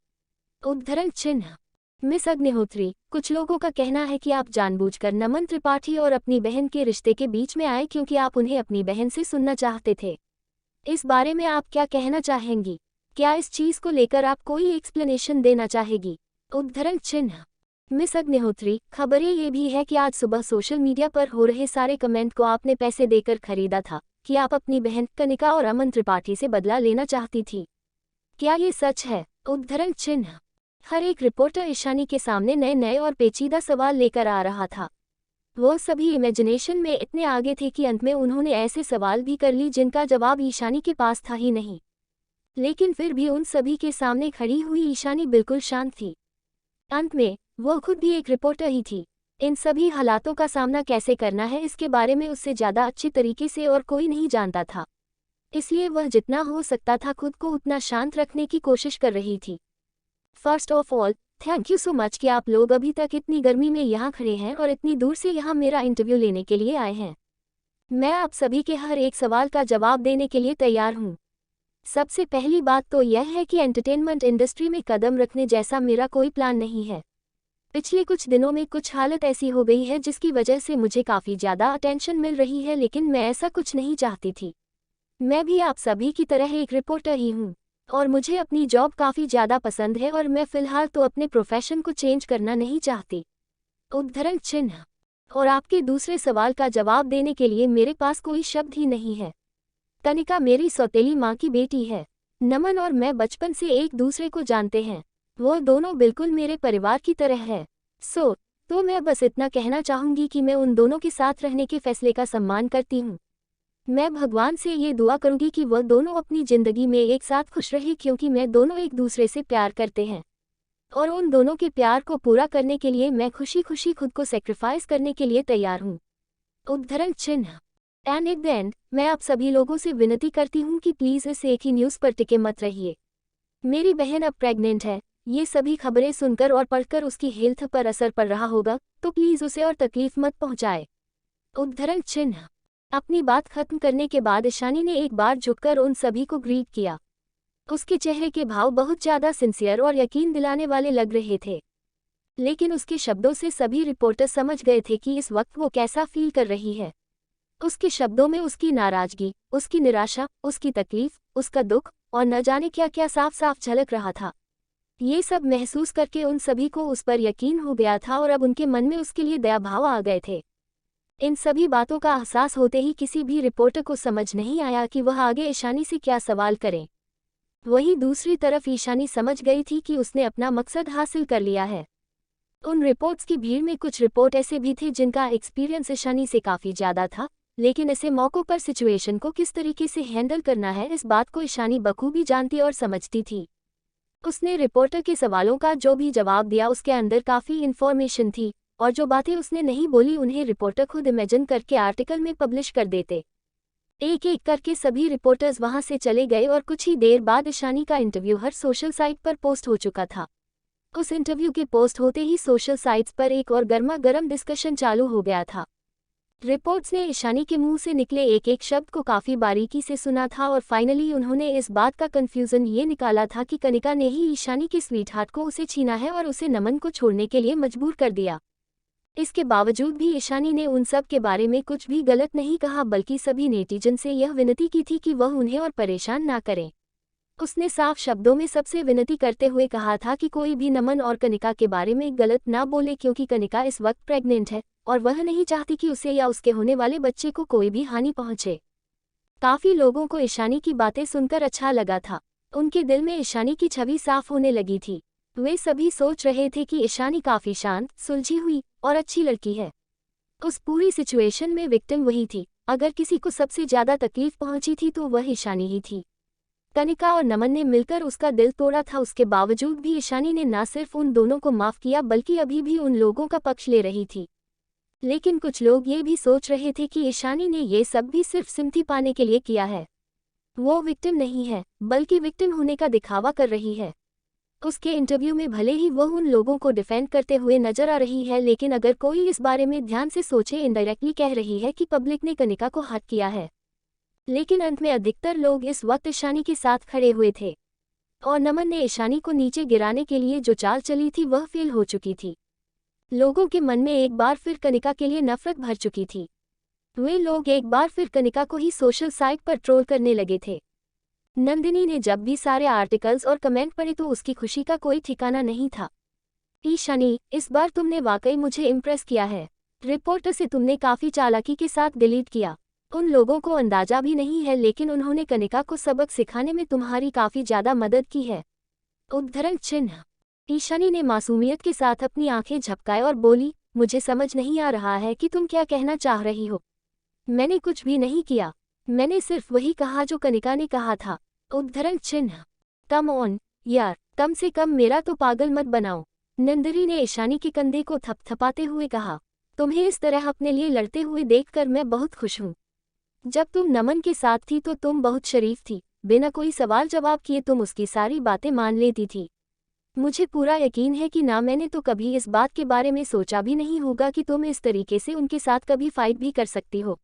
उद्धरण चिन्ह। मिस अग्निहोत्री, कुछ लोगों का कहना है कि आप जानबूझकर नमन त्रिपाठी और अपनी बहन के रिश्ते के बीच में आए क्योंकि आप उन्हें अपनी बहन से सुनना चाहते थे। इस बारे में आप क्या कहना चाहेंगी? क्या इस चीज़ को लेकर आप कोई एक्सप्लेनेशन देना चाहेगी? उद्धरण चिन्ह। मिस अग्निहोत्री, खबरें ये भी है कि आज सुबह सोशल मीडिया पर हो रहे सारे कमेंट को आपने पैसे देकर खरीदा था कि आप अपनी बहन कनिका और अमन त्रिपाठी से बदला लेना चाहती थी। क्या ये सच है? उद्धरण चिन्ह। हर एक रिपोर्टर ईशानी के सामने नए नए और पेचीदा सवाल लेकर आ रहा था। वो सभी इमेजिनेशन में इतने आगे थे कि अंत में उन्होंने ऐसे सवाल भी कर ली जिनका जवाब ईशानी के पास था ही नहीं। लेकिन फिर भी उन सभी के सामने खड़ी हुई ईशानी बिल्कुल शांत थी। अंत में वो खुद भी एक रिपोर्टर ही थी। इन सभी हालातों का सामना कैसे करना है इसके बारे में उससे ज़्यादा अच्छी तरीके से और कोई नहीं जानता था, इसलिए वह जितना हो सकता था खुद को उतना शांत रखने की कोशिश कर रही थी। First of all, thank you so much कि आप लोग अभी तक इतनी गर्मी में यहाँ खड़े हैं और इतनी दूर से यहाँ मेरा इंटरव्यू लेने के लिए आए हैं। मैं आप सभी के हर एक सवाल का जवाब देने के लिए तैयार हूँ। सबसे पहली बात तो यह है कि एंटरटेनमेंट इंडस्ट्री में कदम रखने जैसा मेरा कोई प्लान नहीं है। पिछले कुछ दिनों में कुछ हालत ऐसी हो गई है जिसकी वजह से मुझे काफ़ी ज़्यादा अटेंशन मिल रही है, लेकिन मैं ऐसा कुछ नहीं चाहती थी। मैं भी आप सभी की तरह एक रिपोर्टर ही हूँ और मुझे अपनी जॉब काफ़ी ज़्यादा पसंद है और मैं फ़िलहाल तो अपने प्रोफेशन को चेंज करना नहीं चाहती। उद्धरण चिन्ह। और आपके दूसरे सवाल का जवाब देने के लिए मेरे पास कोई शब्द ही नहीं है। कनिका मेरी सौतेली माँ की बेटी है। नमन और मैं बचपन से एक दूसरे को जानते हैं। वो दोनों बिल्कुल मेरे परिवार की तरह है। तो मैं बस इतना कहना चाहूँगी कि मैं उन दोनों के साथ रहने के फैसले का सम्मान करती हूँ। मैं भगवान से ये दुआ करूँगी कि वह दोनों अपनी ज़िंदगी में एक साथ खुश रहे, क्योंकि मैं दोनों एक दूसरे से प्यार करते हैं और उन दोनों के प्यार को पूरा करने के लिए मैं खुशी खुशी खुद को सेक्रीफाइस करने के लिए तैयार हूँ। उद्धरण चिन्ह। एंड एट द एंड, मैं आप सभी लोगों से विनती करती हूँ कि प्लीज़ इस एक ही न्यूज़ पर टिके मत रहिए। मेरी बहन अब प्रेग्नेंट है। ये सभी खबरें सुनकर और पढ़कर उसकी हेल्थ पर असर पड़ रहा होगा, तो प्लीज़ उसे और तकलीफ मत पहुँचाए। उद्धरण चिन्ह। अपनी बात खत्म करने के बाद ईशानी ने एक बार झुककर उन सभी को ग्रीट किया। उसके चेहरे के भाव बहुत ज़्यादा सिंसियर और यकीन दिलाने वाले लग रहे थे, लेकिन उसके शब्दों से सभी रिपोर्टर समझ गए थे कि इस वक्त वो कैसा फील कर रही है। उसके शब्दों में उसकी नाराज़गी, उसकी निराशा, उसकी तकलीफ, उसका दुख और न जाने क्या क्या साफ साफ झलक रहा था। ये सब महसूस करके उन सभी को उस पर यकीन हो गया था और अब उनके मन में उसके लिए दया भाव आ गए थे। इन सभी बातों का एहसास होते ही किसी भी रिपोर्टर को समझ नहीं आया कि वह आगे ईशानी से क्या सवाल करें। वहीं दूसरी तरफ ईशानी समझ गई थी कि उसने अपना मकसद हासिल कर लिया है। उन रिपोर्ट्स की भीड़ में कुछ रिपोर्ट ऐसे भी थे जिनका एक्सपीरियंस ईशानी से काफ़ी ज़्यादा था, लेकिन ऐसे मौक़ों पर सिचुएशन को किस तरीके से हैंडल करना है इस बात को ईशानी बखूबी जानती और समझती थी। उसने रिपोर्टर के सवालों का जो भी जवाब दिया उसके अंदर काफ़ी इन्फॉर्मेशन थी, और जो बातें उसने नहीं बोली उन्हें रिपोर्टर खुद इमेजिन करके आर्टिकल में पब्लिश कर देते। एक एक करके सभी रिपोर्टर्स वहां से चले गए और कुछ ही देर बाद ईशानी का इंटरव्यू हर सोशल साइट पर पोस्ट हो चुका था। उस इंटरव्यू के पोस्ट होते ही सोशल साइट्स पर एक और गर्मा गर्म डिस्कशन चालू हो गया था। रिपोर्ट्स ने ईशानी के मुंह से निकले एक एक शब्द को काफी बारीकी से सुना था और फाइनली उन्होंने इस बात का कंफ्यूजन ये निकाला था कि कनिका ने ही ईशानी के स्वीटहार्ट को उसे छीना है और उसे नमन को छोड़ने के लिए मजबूर कर दिया। इसके बावजूद भी ईशानी ने उन सब के बारे में कुछ भी गलत नहीं कहा, बल्कि सभी नेटिजन से यह विनती की थी कि वह उन्हें और परेशान ना करें। उसने साफ शब्दों में सबसे विनती करते हुए कहा था कि कोई भी नमन और कनिका के बारे में गलत ना बोले, क्योंकि कनिका इस वक्त प्रेग्नेंट है और वह नहीं चाहती कि उसे या उसके होने वाले बच्चे को कोई भी हानि पहुंचे। काफी लोगों को ईशानी की बातें सुनकर अच्छा लगा था। उनके दिल में ईशानी की छवि साफ होने लगी थी। वे सभी सोच रहे थे कि ईशानी काफी शांत, सुलझी हुई और अच्छी लड़की है। उस पूरी सिचुएशन में विक्टिम वही थी। अगर किसी को सबसे ज्यादा तकलीफ पहुंची थी तो वह ईशानी ही थी। कनिका और नमन ने मिलकर उसका दिल तोड़ा था। उसके बावजूद भी ईशानी ने न सिर्फ उन दोनों को माफ किया बल्कि अभी भी उन लोगों का पक्ष ले रही थी। लेकिन कुछ लोग ये भी सोच रहे थे कि ईशानी ने ये सब भी सिर्फ सिम्पथी पाने के लिए किया है। वो विक्टिम नहीं है, बल्कि विक्टिम होने का दिखावा कर रही है। उसके इंटरव्यू में भले ही वह उन लोगों को डिफेंड करते हुए नजर आ रही है, लेकिन अगर कोई इस बारे में ध्यान से सोचे, इनडायरेक्टली कह रही है कि पब्लिक ने कनिका को हर्ट किया है। लेकिन अंत में अधिकतर लोग इस वक्त ईशानी के साथ खड़े हुए थे और नमन ने ईशानी को नीचे गिराने के लिए जो चाल चली थी वह फेल हो चुकी थी। लोगों के मन में एक बार फिर कनिका के लिए नफरत भर चुकी थी। वे लोग एक बार फिर कनिका को ही सोशल साइट पर ट्रोल करने लगे थे। नंदिनी ने जब भी सारे आर्टिकल्स और कमेंट पढ़े तो उसकी खुशी का कोई ठिकाना नहीं था। ईशानी, इस बार तुमने वाकई मुझे इम्प्रेस किया है। रिपोर्टर से तुमने काफी चालाकी के साथ डिलीट किया। उन लोगों को अंदाजा भी नहीं है, लेकिन उन्होंने कनिका को सबक सिखाने में तुम्हारी काफी ज्यादा मदद की है। उद्धरण चिन्ह। ईशानी ने मासूमियत के साथ अपनी आंखें झपकाए और बोली, मुझे समझ नहीं आ रहा है कि तुम क्या कहना चाह रही हो। मैंने कुछ भी नहीं किया। मैंने सिर्फ वही कहा जो कनिका ने कहा था। उद्धरण चिन्ह। कम ऑन यार, कम से कम मेरा तो पागल मत बनाओ। नंदिनी ने ईशानी के कंधे को थपथपाते हुए कहा, तुम्हें इस तरह अपने लिए लड़ते हुए देखकर मैं बहुत खुश हूँ। जब तुम नमन के साथ थी तो तुम बहुत शरीफ थी। बिना कोई सवाल जवाब किए तुम उसकी सारी बातें मान लेती थी। मुझे पूरा यकीन है कि ना मैंने तो कभी इस बात के बारे में सोचा भी नहीं होगा कि तुम इस तरीके से उनके साथ कभी फाइट भी कर सकती हो।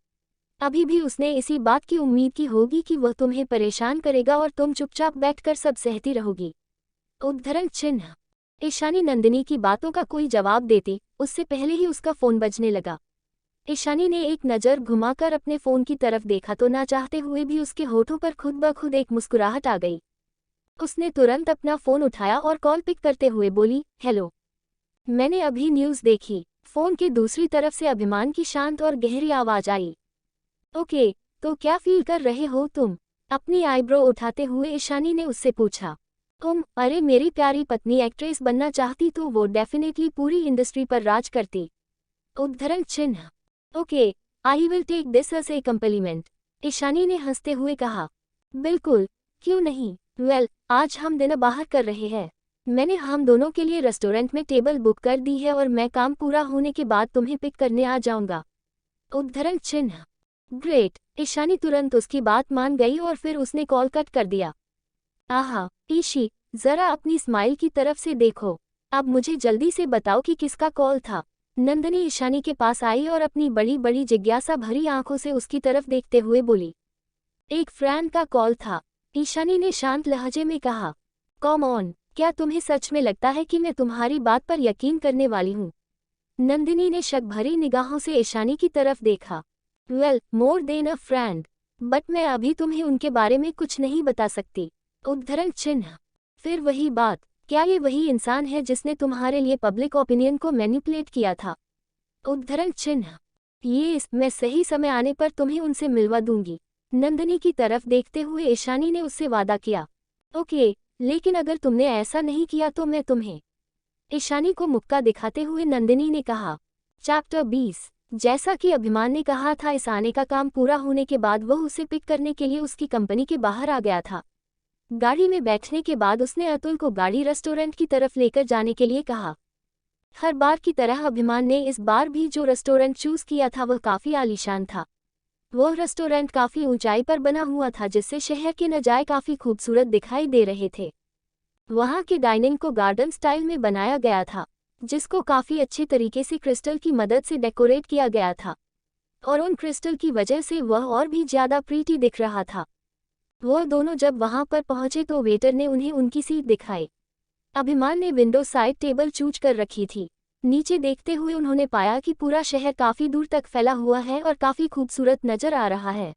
अभी भी उसने इसी बात की उम्मीद की होगी कि वह तुम्हें परेशान करेगा और तुम चुपचाप बैठकर सब सहती रहोगी। उद्धरण चिन्ह। ईशानी नंदिनी की बातों का कोई जवाब देती उससे पहले ही उसका फोन बजने लगा। ईशानी ने एक नज़र घुमाकर अपने फोन की तरफ देखा तो ना चाहते हुए भी उसके होठों पर खुद ब खुद एक मुस्कुराहट आ गई। उसने तुरंत अपना फोन उठाया और कॉल पिक करते हुए बोली, हेलो। मैंने अभी न्यूज़ देखी। फोन की दूसरी तरफ से अभिमान की शांत और गहरी आवाज आई। ओके, तो क्या फील कर रहे हो तुम? अपनी आईब्रो उठाते हुए ईशानी ने उससे पूछा। अरे मेरी प्यारी पत्नी एक्ट्रेस बनना चाहती तो वो डेफिनेटली पूरी इंडस्ट्री पर राज करती। उद्धरण चिन्ह। Okay, I will take this as a compliment. Ishani ने हंसते हुए कहा, बिल्कुल, क्यों नहीं। वेल, आज हम डिनर बाहर कर रहे हैं। मैंने हम दोनों के लिए रेस्टोरेंट में टेबल बुक कर दी है और मैं काम पूरा होने के बाद तुम्हें पिक करने आ जाऊंगा। उद्धरण चिन्ह। ग्रेट। ईशानी तुरंत उसकी बात मान गई और फिर उसने कॉल कट कर दिया। आहा, ईशी, जरा अपनी स्माइल की तरफ से देखो। अब मुझे जल्दी से बताओ कि किसका कॉल था। नंदिनी ईशानी के पास आई और अपनी बड़ी बड़ी जिज्ञासा भरी आंखों से उसकी तरफ देखते हुए बोली, एक फ्रेंड का कॉल था। ईशानी ने शांत लहजे में कहा, कम ऑन, क्या तुम्हें सच में लगता है कि मैं तुम्हारी बात पर यकीन करने वाली हूँ? नंदिनी ने शक भरी निगाहों से ईशानी की तरफ देखा। Well, more than a friend, but मैं अभी तुम्हें उनके बारे में कुछ नहीं बता सकती। उद्धरण चिन्ह। फिर वही बात, क्या ये वही इंसान है जिसने तुम्हारे लिए पब्लिक ओपिनियन को मैनिपुलेट किया था? उद्धरण चिन्ह। मैं सही समय आने पर तुम्हें उनसे मिलवा दूंगी। नंदिनी की तरफ देखते हुए ईशानी ने उससे वादा किया। ओके, लेकिन अगर तुमने ऐसा नहीं किया तो मैं तुम्हें। ईशानी को मुक्का दिखाते हुए नंदिनी ने कहा। चैप्टर 20। जैसा कि अभिमान ने कहा था, इस आने का काम पूरा होने के बाद वह उसे पिक करने के लिए उसकी कंपनी के बाहर आ गया था। गाड़ी में बैठने के बाद उसने अतुल को गाड़ी रेस्टोरेंट की तरफ लेकर जाने के लिए कहा। हर बार की तरह अभिमान ने इस बार भी जो रेस्टोरेंट चूज किया था वह काफी आलीशान था। वह रेस्टोरेंट काफी ऊंचाई पर बना हुआ था जिससे शहर के नज़ारे काफी खूबसूरत दिखाई दे रहे थे। वहां के डाइनिंग को गार्डन स्टाइल में बनाया गया था, जिसको काफी अच्छे तरीके से क्रिस्टल की मदद से डेकोरेट किया गया था। और उन क्रिस्टल की वजह से वह और भी ज्यादा प्रीटी दिख रहा था। वो दोनों जब वहां पर पहुंचे तो वेटर ने उन्हें उनकी सीट दिखाई। अभिमान ने विंडो साइड टेबल चूज कर रखी थी। नीचे देखते हुए उन्होंने पाया कि पूरा शहर काफी दूर तक फैला हुआ है और काफी खूबसूरत नजर आ रहा है।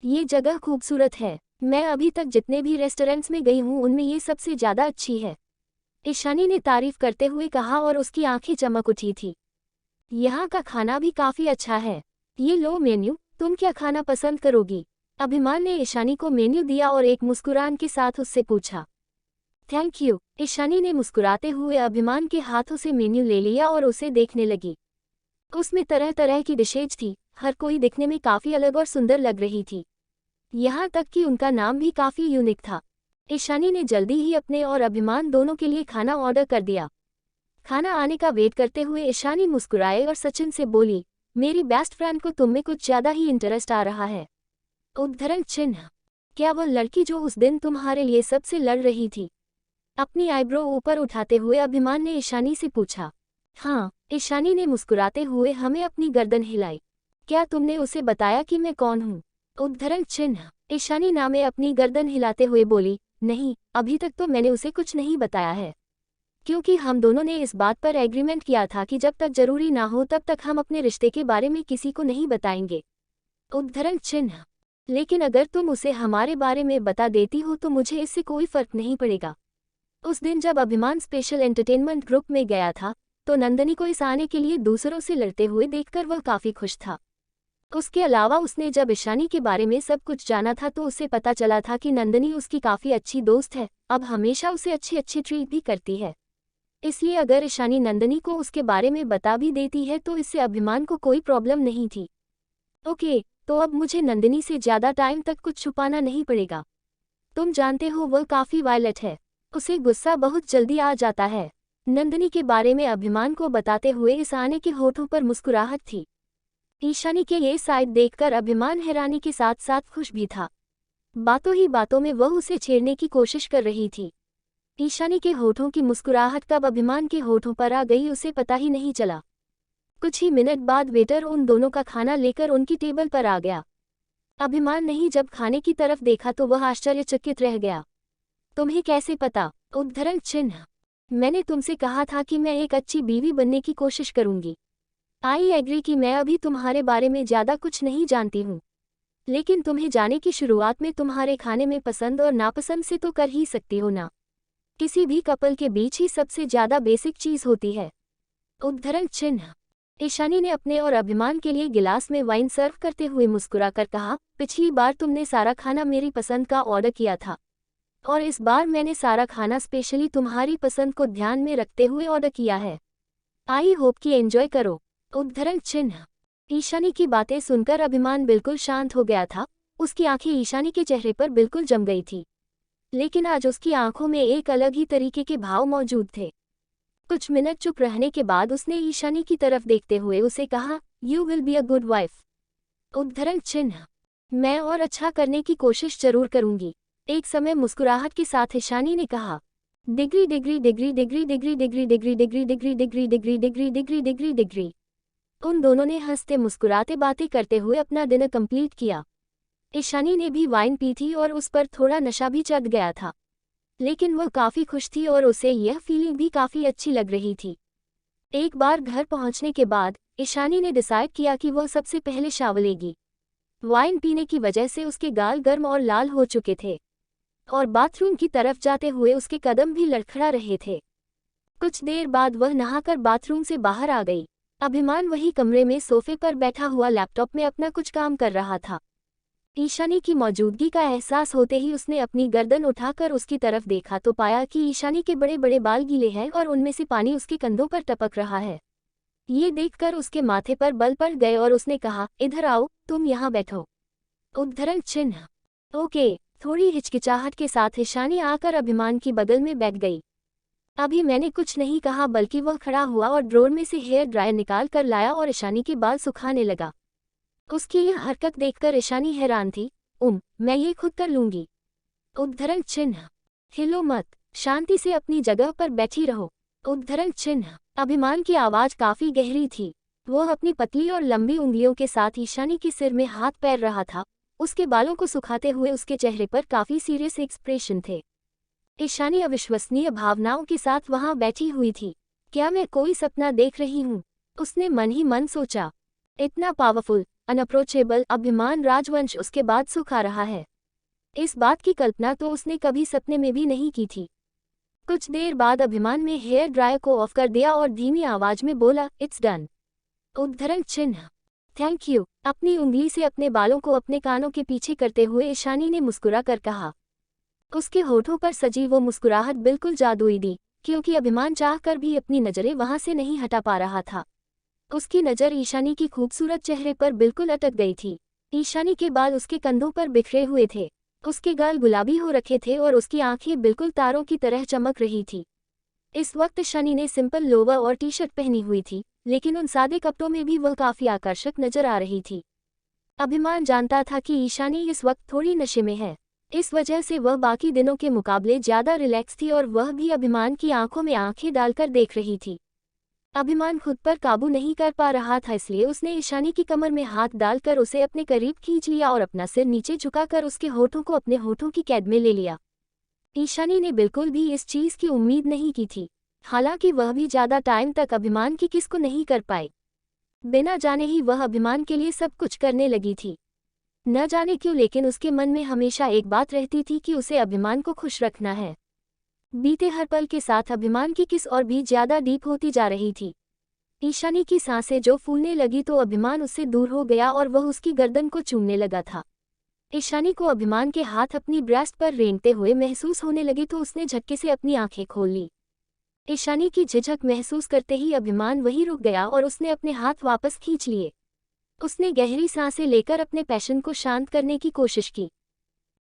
ये जगह खूबसूरत है। मैं अभी तक जितने भी रेस्टोरेंट्स में गई हूँ उनमें ये सबसे ज्यादा अच्छी है, ईशानी ने तारीफ करते हुए कहा और उसकी आंखें चमक उठी थी। यहाँ का खाना भी काफी अच्छा है। ये लो मेन्यू, तुम क्या खाना पसंद करोगी? अभिमान ने ईशानी को मेन्यू दिया और एक मुस्कुरान के साथ उससे पूछा। थैंक यू, ईशानी ने मुस्कुराते हुए अभिमान के हाथों से मेन्यू ले लिया और उसे देखने लगी। उसमें तरह तरह की डिशेज थी, हर कोई दिखने में काफी अलग और सुंदर लग रही थी। यहाँ तक कि उनका नाम भी काफी यूनिक था। ईशानी ने जल्दी ही अपने और अभिमान दोनों के लिए खाना ऑर्डर कर दिया। खाना आने का वेट करते हुए ईशानी मुस्कुराए और सचिन से बोली, मेरी बेस्ट फ्रेंड को तुम में कुछ ज्यादा ही इंटरेस्ट आ रहा है। उद्धरण चिन्ह, क्या वह लड़की जो उस दिन तुम्हारे लिए सबसे लड़ रही थी? अपनी आईब्रो ऊपर उठाते हुए अभिमान ने ईशानी से पूछा। हाँ, ईशानी ने मुस्कुराते हुए हमें अपनी गर्दन हिलाई। क्या तुमने उसे बताया कि मैं कौन हूँ? उद्धरण चिन्ह, ईशानी नामे अपनी गर्दन हिलाते हुए बोली, नहीं, अभी तक तो मैंने उसे कुछ नहीं बताया है, क्योंकि हम दोनों ने इस बात पर एग्रीमेंट किया था कि जब तक जरूरी ना हो तब तक हम अपने रिश्ते के बारे में किसी को नहीं बताएंगे। उद्धरण चिन्ह, लेकिन अगर तुम उसे हमारे बारे में बता देती हो तो मुझे इससे कोई फर्क नहीं पड़ेगा। उस दिन जब अभिमान स्पेशल एंटरटेनमेंट ग्रुप में गया था तो नंदनी को इस आने के लिए दूसरों से लड़ते हुए देखकर वह काफी खुश था। उसके अलावा उसने जब ईशानी के बारे में सब कुछ जाना था तो उसे पता चला था कि नंदनी उसकी काफी अच्छी दोस्त है, अब हमेशा उसे अच्छी अच्छी ट्रीट भी करती है। इसलिए अगर ईशानी नंदनी को उसके बारे में बता भी देती है तो इससे अभिमान को कोई प्रॉब्लम नहीं थी। ओके, तो अब मुझे नंदनी से ज्यादा टाइम तक कुछ छुपाना नहीं पड़ेगा। तुम जानते हो वह काफी वायलेंट है, उसे गुस्सा बहुत जल्दी आ जाता है। नंदनी के बारे में अभिमान को बताते हुए इस आने के होठों पर मुस्कुराहट थी। ईशानी के ये साइड देखकर अभिमान हैरानी के साथ साथ खुश भी था। बातों ही बातों में वह उसे छेड़ने की कोशिश कर रही थी। ईशानी के होठों की मुस्कुराहट कब अभिमान के होठों पर आ गई उसे पता ही नहीं चला। कुछ ही मिनट बाद वेटर उन दोनों का खाना लेकर उनकी टेबल पर आ गया। अभिमान ने ही जब खाने की तरफ देखा तो वह आश्चर्यचकित रह गया। तुम्हें कैसे पता? उद्धरण चिन्ह, मैंने तुमसे कहा था कि मैं एक अच्छी बीवी बनने की कोशिश करूंगी। आई एग्री कि मैं अभी तुम्हारे बारे में ज्यादा कुछ नहीं जानती हूँ, लेकिन तुम्हें जाने की शुरुआत में तुम्हारे खाने में पसंद और नापसंद से तो कर ही सकती हो ना। किसी भी कपल के बीच ही सबसे ज्यादा बेसिक चीज होती है। उद्धरण चिन्ह, ईशानी ने अपने और अभिमान के लिए गिलास में वाइन सर्व करते हुए मुस्कुराकर कहा, पिछली बार तुमने सारा खाना मेरी पसंद का ऑर्डर किया था और इस बार मैंने सारा खाना स्पेशली तुम्हारी पसंद को ध्यान में रखते हुए ऑर्डर किया है। आई होप कि एंजॉय करो। उद्धरण चिन्ह, ईशानी की बातें सुनकर अभिमान बिल्कुल शांत हो गया था। उसकी आंखें ईशानी के चेहरे पर बिल्कुल जम गई थी, लेकिन आज उसकी आंखों में एक अलग ही तरीके के भाव मौजूद थे। कुछ मिनट चुप रहने के बाद उसने ईशानी की तरफ देखते हुए उसे कहा, you will be a good wife. उद्धरण चिन्ह, मैं और अच्छा करने की कोशिश जरूर करूंगी। एक समय मुस्कुराहट के साथ ईशानी ने कहा। Degree degree degree degree degree degree degree degree degree degree degree degree degree degree degree. उन दोनों ने हंसते मुस्कुराते बातें करते हुए अपना डिनर कंप्लीट किया। ईशानी ने भी वाइन पी थी और उस पर थोड़ा नशा भी चढ़ गया था, लेकिन वह काफी खुश थी और उसे यह फीलिंग भी काफी अच्छी लग रही थी। एक बार घर पहुंचने के बाद ईशानी ने डिसाइड किया कि वह सबसे पहले शावर लेगी। वाइन पीने की वजह से उसके गाल गर्म और लाल हो चुके थे और बाथरूम की तरफ जाते हुए उसके कदम भी लड़खड़ा रहे थे। कुछ देर बाद वह नहाकर बाथरूम से बाहर आ गई। अभिमान वही कमरे में सोफे पर बैठा हुआ लैपटॉप में अपना कुछ काम कर रहा था। ईशानी की मौजूदगी का एहसास होते ही उसने अपनी गर्दन उठाकर उसकी तरफ देखा तो पाया कि ईशानी के बड़े बड़े बाल गीले हैं और उनमें से पानी उसके कंधों पर टपक रहा है। ये देखकर उसके माथे पर बल पड़ गए और उसने कहा, इधर आओ, तुम यहाँ बैठो। उद्धरण चिन्ह, ओके। थोड़ी हिचकिचाहट के साथ ईशानी आकर अभिमान की बगल में बैठ गई। अभी मैंने कुछ नहीं कहा बल्कि वह खड़ा हुआ और ड्रॉर में से हेयर ड्रायर निकाल कर लाया और ईशानी के बाल सुखाने लगा। उसकी यह हरकत देखकर ईशानी हैरान थी। मैं ये खुद कर लूंगी। उद्धरण चिन्ह, हिलो मत, शांति से अपनी जगह पर बैठी रहो। उद्धरण चिन्ह, अभिमान की आवाज काफी गहरी थी। वो अपनी पतली और लंबी उंगलियों के साथ ईशानी के सिर में हाथ पैर रहा था। उसके बालों को सुखाते हुए उसके चेहरे पर काफी सीरियस एक्सप्रेशन थे। ईशानी अविश्वसनीय भावनाओं के साथ वहां बैठी हुई थी। क्या मैं कोई सपना देख रही हूँ? उसने मन ही मन सोचा। इतना पावरफुल, अनअप्रोचेबल अभिमान राजवंश उसके बाद सुखा रहा है। इस बात की कल्पना तो उसने कभी सपने में भी नहीं की थी। कुछ देर बाद अभिमान में हेयर ड्रायर को ऑफ कर दिया और धीमी आवाज में बोला, इट्स डन। उद्धरण चिन्ह। Thank you. अपनी उंगली से अपने बालों को अपने कानों के पीछे करते हुए ईशानी ने मुस्कुरा कर कहा। उसके होठों पर सजी वो मुस्कुराहट बिल्कुल जादुई थी, क्योंकि अभिमान चाहकर भी अपनी नजरें वहां से नहीं हटा पा रहा था। उसकी नज़र ईशानी की खूबसूरत चेहरे पर बिल्कुल अटक गई थी। ईशानी के बाल उसके कंधों पर बिखरे हुए थे। उसके गाल गुलाबी हो रखे थे और उसकी आंखें बिल्कुल तारों की तरह चमक रही थी। इस वक्त ईशानी ने सिंपल लोवर और टी शर्ट पहनी हुई थी, लेकिन उन सादे कपड़ों में भी वह काफी आकर्षक नजर आ रही थी। अभिमान जानता था कि ईशानी इस वक्त थोड़ी नशे में है। इस वजह से वह बाकी दिनों के मुकाबले ज्यादा रिलैक्स थी और वह भी अभिमान की आंखों में आंखें डालकर देख रही थी। अभिमान खुद पर काबू नहीं कर पा रहा था, इसलिए उसने ईशानी की कमर में हाथ डालकर उसे अपने करीब खींच लिया और अपना सिर नीचे झुकाकर उसके होठों को अपने होठों की कैद में ले लिया। ईशानी ने बिल्कुल भी इस चीज की उम्मीद नहीं की थी। हालांकि वह भी ज्यादा टाइम तक अभिमान की किस को नहीं कर पाई। बिना जाने ही वह अभिमान के लिए सब कुछ करने लगी थी। न जाने क्यों, लेकिन उसके मन में हमेशा एक बात रहती थी कि उसे अभिमान को खुश रखना है। बीते हर पल के साथ अभिमान की किस और भी ज्यादा डीप होती जा रही थी। ईशानी की सांसें जो फूलने लगी तो अभिमान उससे दूर हो गया और वह उसकी गर्दन को चूमने लगा था। ईशानी को अभिमान के हाथ अपनी ब्रेस्ट पर रेंगते हुए महसूस होने लगे तो उसने झटके से अपनी आंखें खोल ली। ईशानी की झिझक महसूस करते ही अभिमान वहीं रुक गया और उसने अपने हाथ वापस खींच लिए। उसने गहरी सांसें लेकर अपने पैशन को शांत करने की कोशिश की।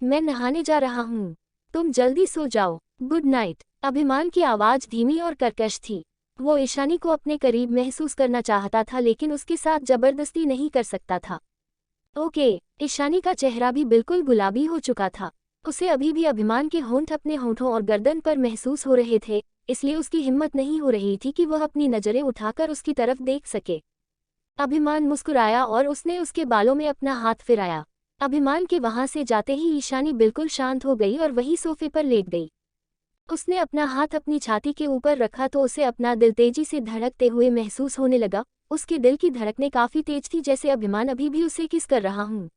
मैं नहाने जा रहा हूँ, तुम जल्दी सो जाओ, गुड नाइट। अभिमान की आवाज धीमी और कर्कश थी। वो ईशानी को अपने करीब महसूस करना चाहता था, लेकिन उसके साथ जबरदस्ती नहीं कर सकता था। ओके। ईशानी का चेहरा भी बिल्कुल गुलाबी हो चुका था। उसे अभी भी अभिमान के होंठ अपने होठों और गर्दन पर महसूस हो रहे थे, इसलिए उसकी हिम्मत नहीं हो रही थी कि वह अपनी नजरें उठाकर उसकी तरफ देख सके। अभिमान मुस्कुराया और उसने उसके बालों में अपना हाथ फिराया। अभिमान के वहां से जाते ही ईशानी बिल्कुल शांत हो गई और वही सोफे पर लेट गई। उसने अपना हाथ अपनी छाती के ऊपर रखा तो उसे अपना दिल तेजी से धड़कते हुए महसूस होने लगा। उसके दिल की धड़कनें काफी तेज थी, जैसे अभिमान अभी भी उसे किस कर रहा हूँ।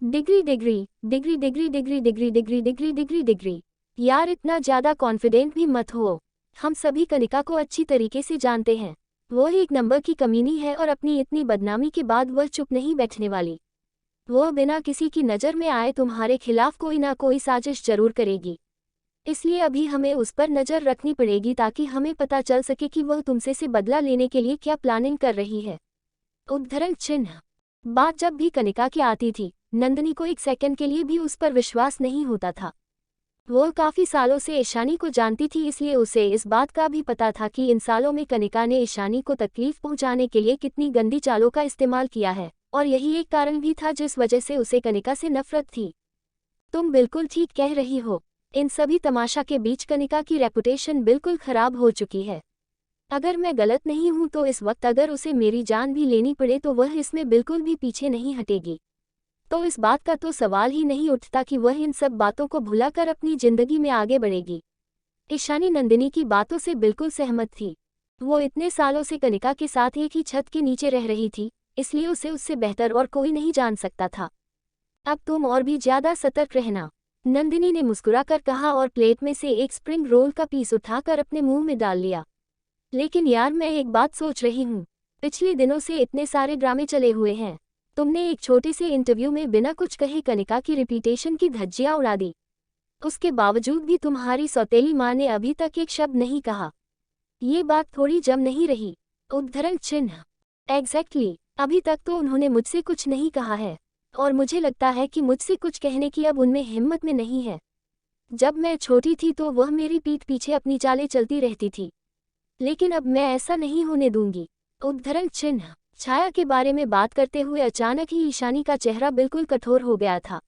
Degree degree degree degree degree degree degree degree degree degree. यार इतना ज्यादा कॉन्फिडेंट भी मत हो। हम सभी कनिका को अच्छी तरीके से जानते हैं। वो एक नंबर की कमीनी है और अपनी इतनी बदनामी के बाद वह चुप नहीं बैठने वाली। वह बिना किसी की नज़र में आए तुम्हारे खिलाफ कोई ना कोई साजिश जरूर करेगी। इसलिए अभी हमें उस पर नज़र रखनी पड़ेगी ताकि हमें पता चल सके कि वह तुमसे से बदला लेने के लिए क्या प्लानिंग कर रही है। उद्धरण चिन्ह। बात जब भी कनिका की आती थी, नंदिनी को एक सेकंड के लिए भी उस पर विश्वास नहीं होता था। वो काफी सालों से ईशानी को जानती थी, इसलिए उसे इस बात का भी पता था कि इन सालों में कनिका ने ईशानी को तकलीफ पहुंचाने के लिए कितनी गंदी चालों का इस्तेमाल किया है, और यही एक कारण भी था जिस वजह से उसे कनिका से नफरत थी। तुम बिल्कुल ठीक कह रही हो। इन सभी तमाशा के बीच कनिका की रेपुटेशन बिल्कुल खराब हो चुकी है। अगर मैं गलत नहीं हूं तो इस वक्त अगर उसे मेरी जान भी लेनी पड़े तो वह इसमें बिल्कुल भी पीछे नहीं हटेगी। तो इस बात का तो सवाल ही नहीं उठता कि वह इन सब बातों को भुलाकर अपनी जिंदगी में आगे बढ़ेगी। ईशानी नंदिनी की बातों से बिल्कुल सहमत थी। वो इतने सालों से कनिका के साथ एक ही छत के नीचे रह रही थी, इसलिए उसे उससे बेहतर और कोई नहीं जान सकता था। अब तुम और भी ज्यादा सतर्क रहना, नंदिनी ने मुस्कुराकर कहा और प्लेट में से एक स्प्रिंग रोल का पीस उठाकर अपने मुंह में डाल लिया। लेकिन यार मैं एक बात सोच रही हूँ, पिछले दिनों से इतने सारे ड्रामे चले हुए हैं। तुमने एक छोटे से इंटरव्यू में बिना कुछ कहे कनिका की रिपीटेशन की धज्जियां उड़ा दी। उसके बावजूद भी तुम्हारी सौतेली माँ ने अभी तक एक शब्द नहीं कहा। ये बात थोड़ी जम नहीं रही। उद्धरण चिन्ह। एग्जैक्टली, अभी तक तो उन्होंने मुझसे कुछ नहीं कहा है, और मुझे लगता है कि मुझसे कुछ कहने की अब उनमें हिम्मत में नहीं है। जब मैं छोटी थी तो वह मेरी पीठ पीछे अपनी चालें चलती रहती थी, लेकिन अब मैं ऐसा नहीं होने दूंगी। उद्धरण चिन्ह। छाया के बारे में बात करते हुए अचानक ही ईशानी का चेहरा बिल्कुल कठोर हो गया था।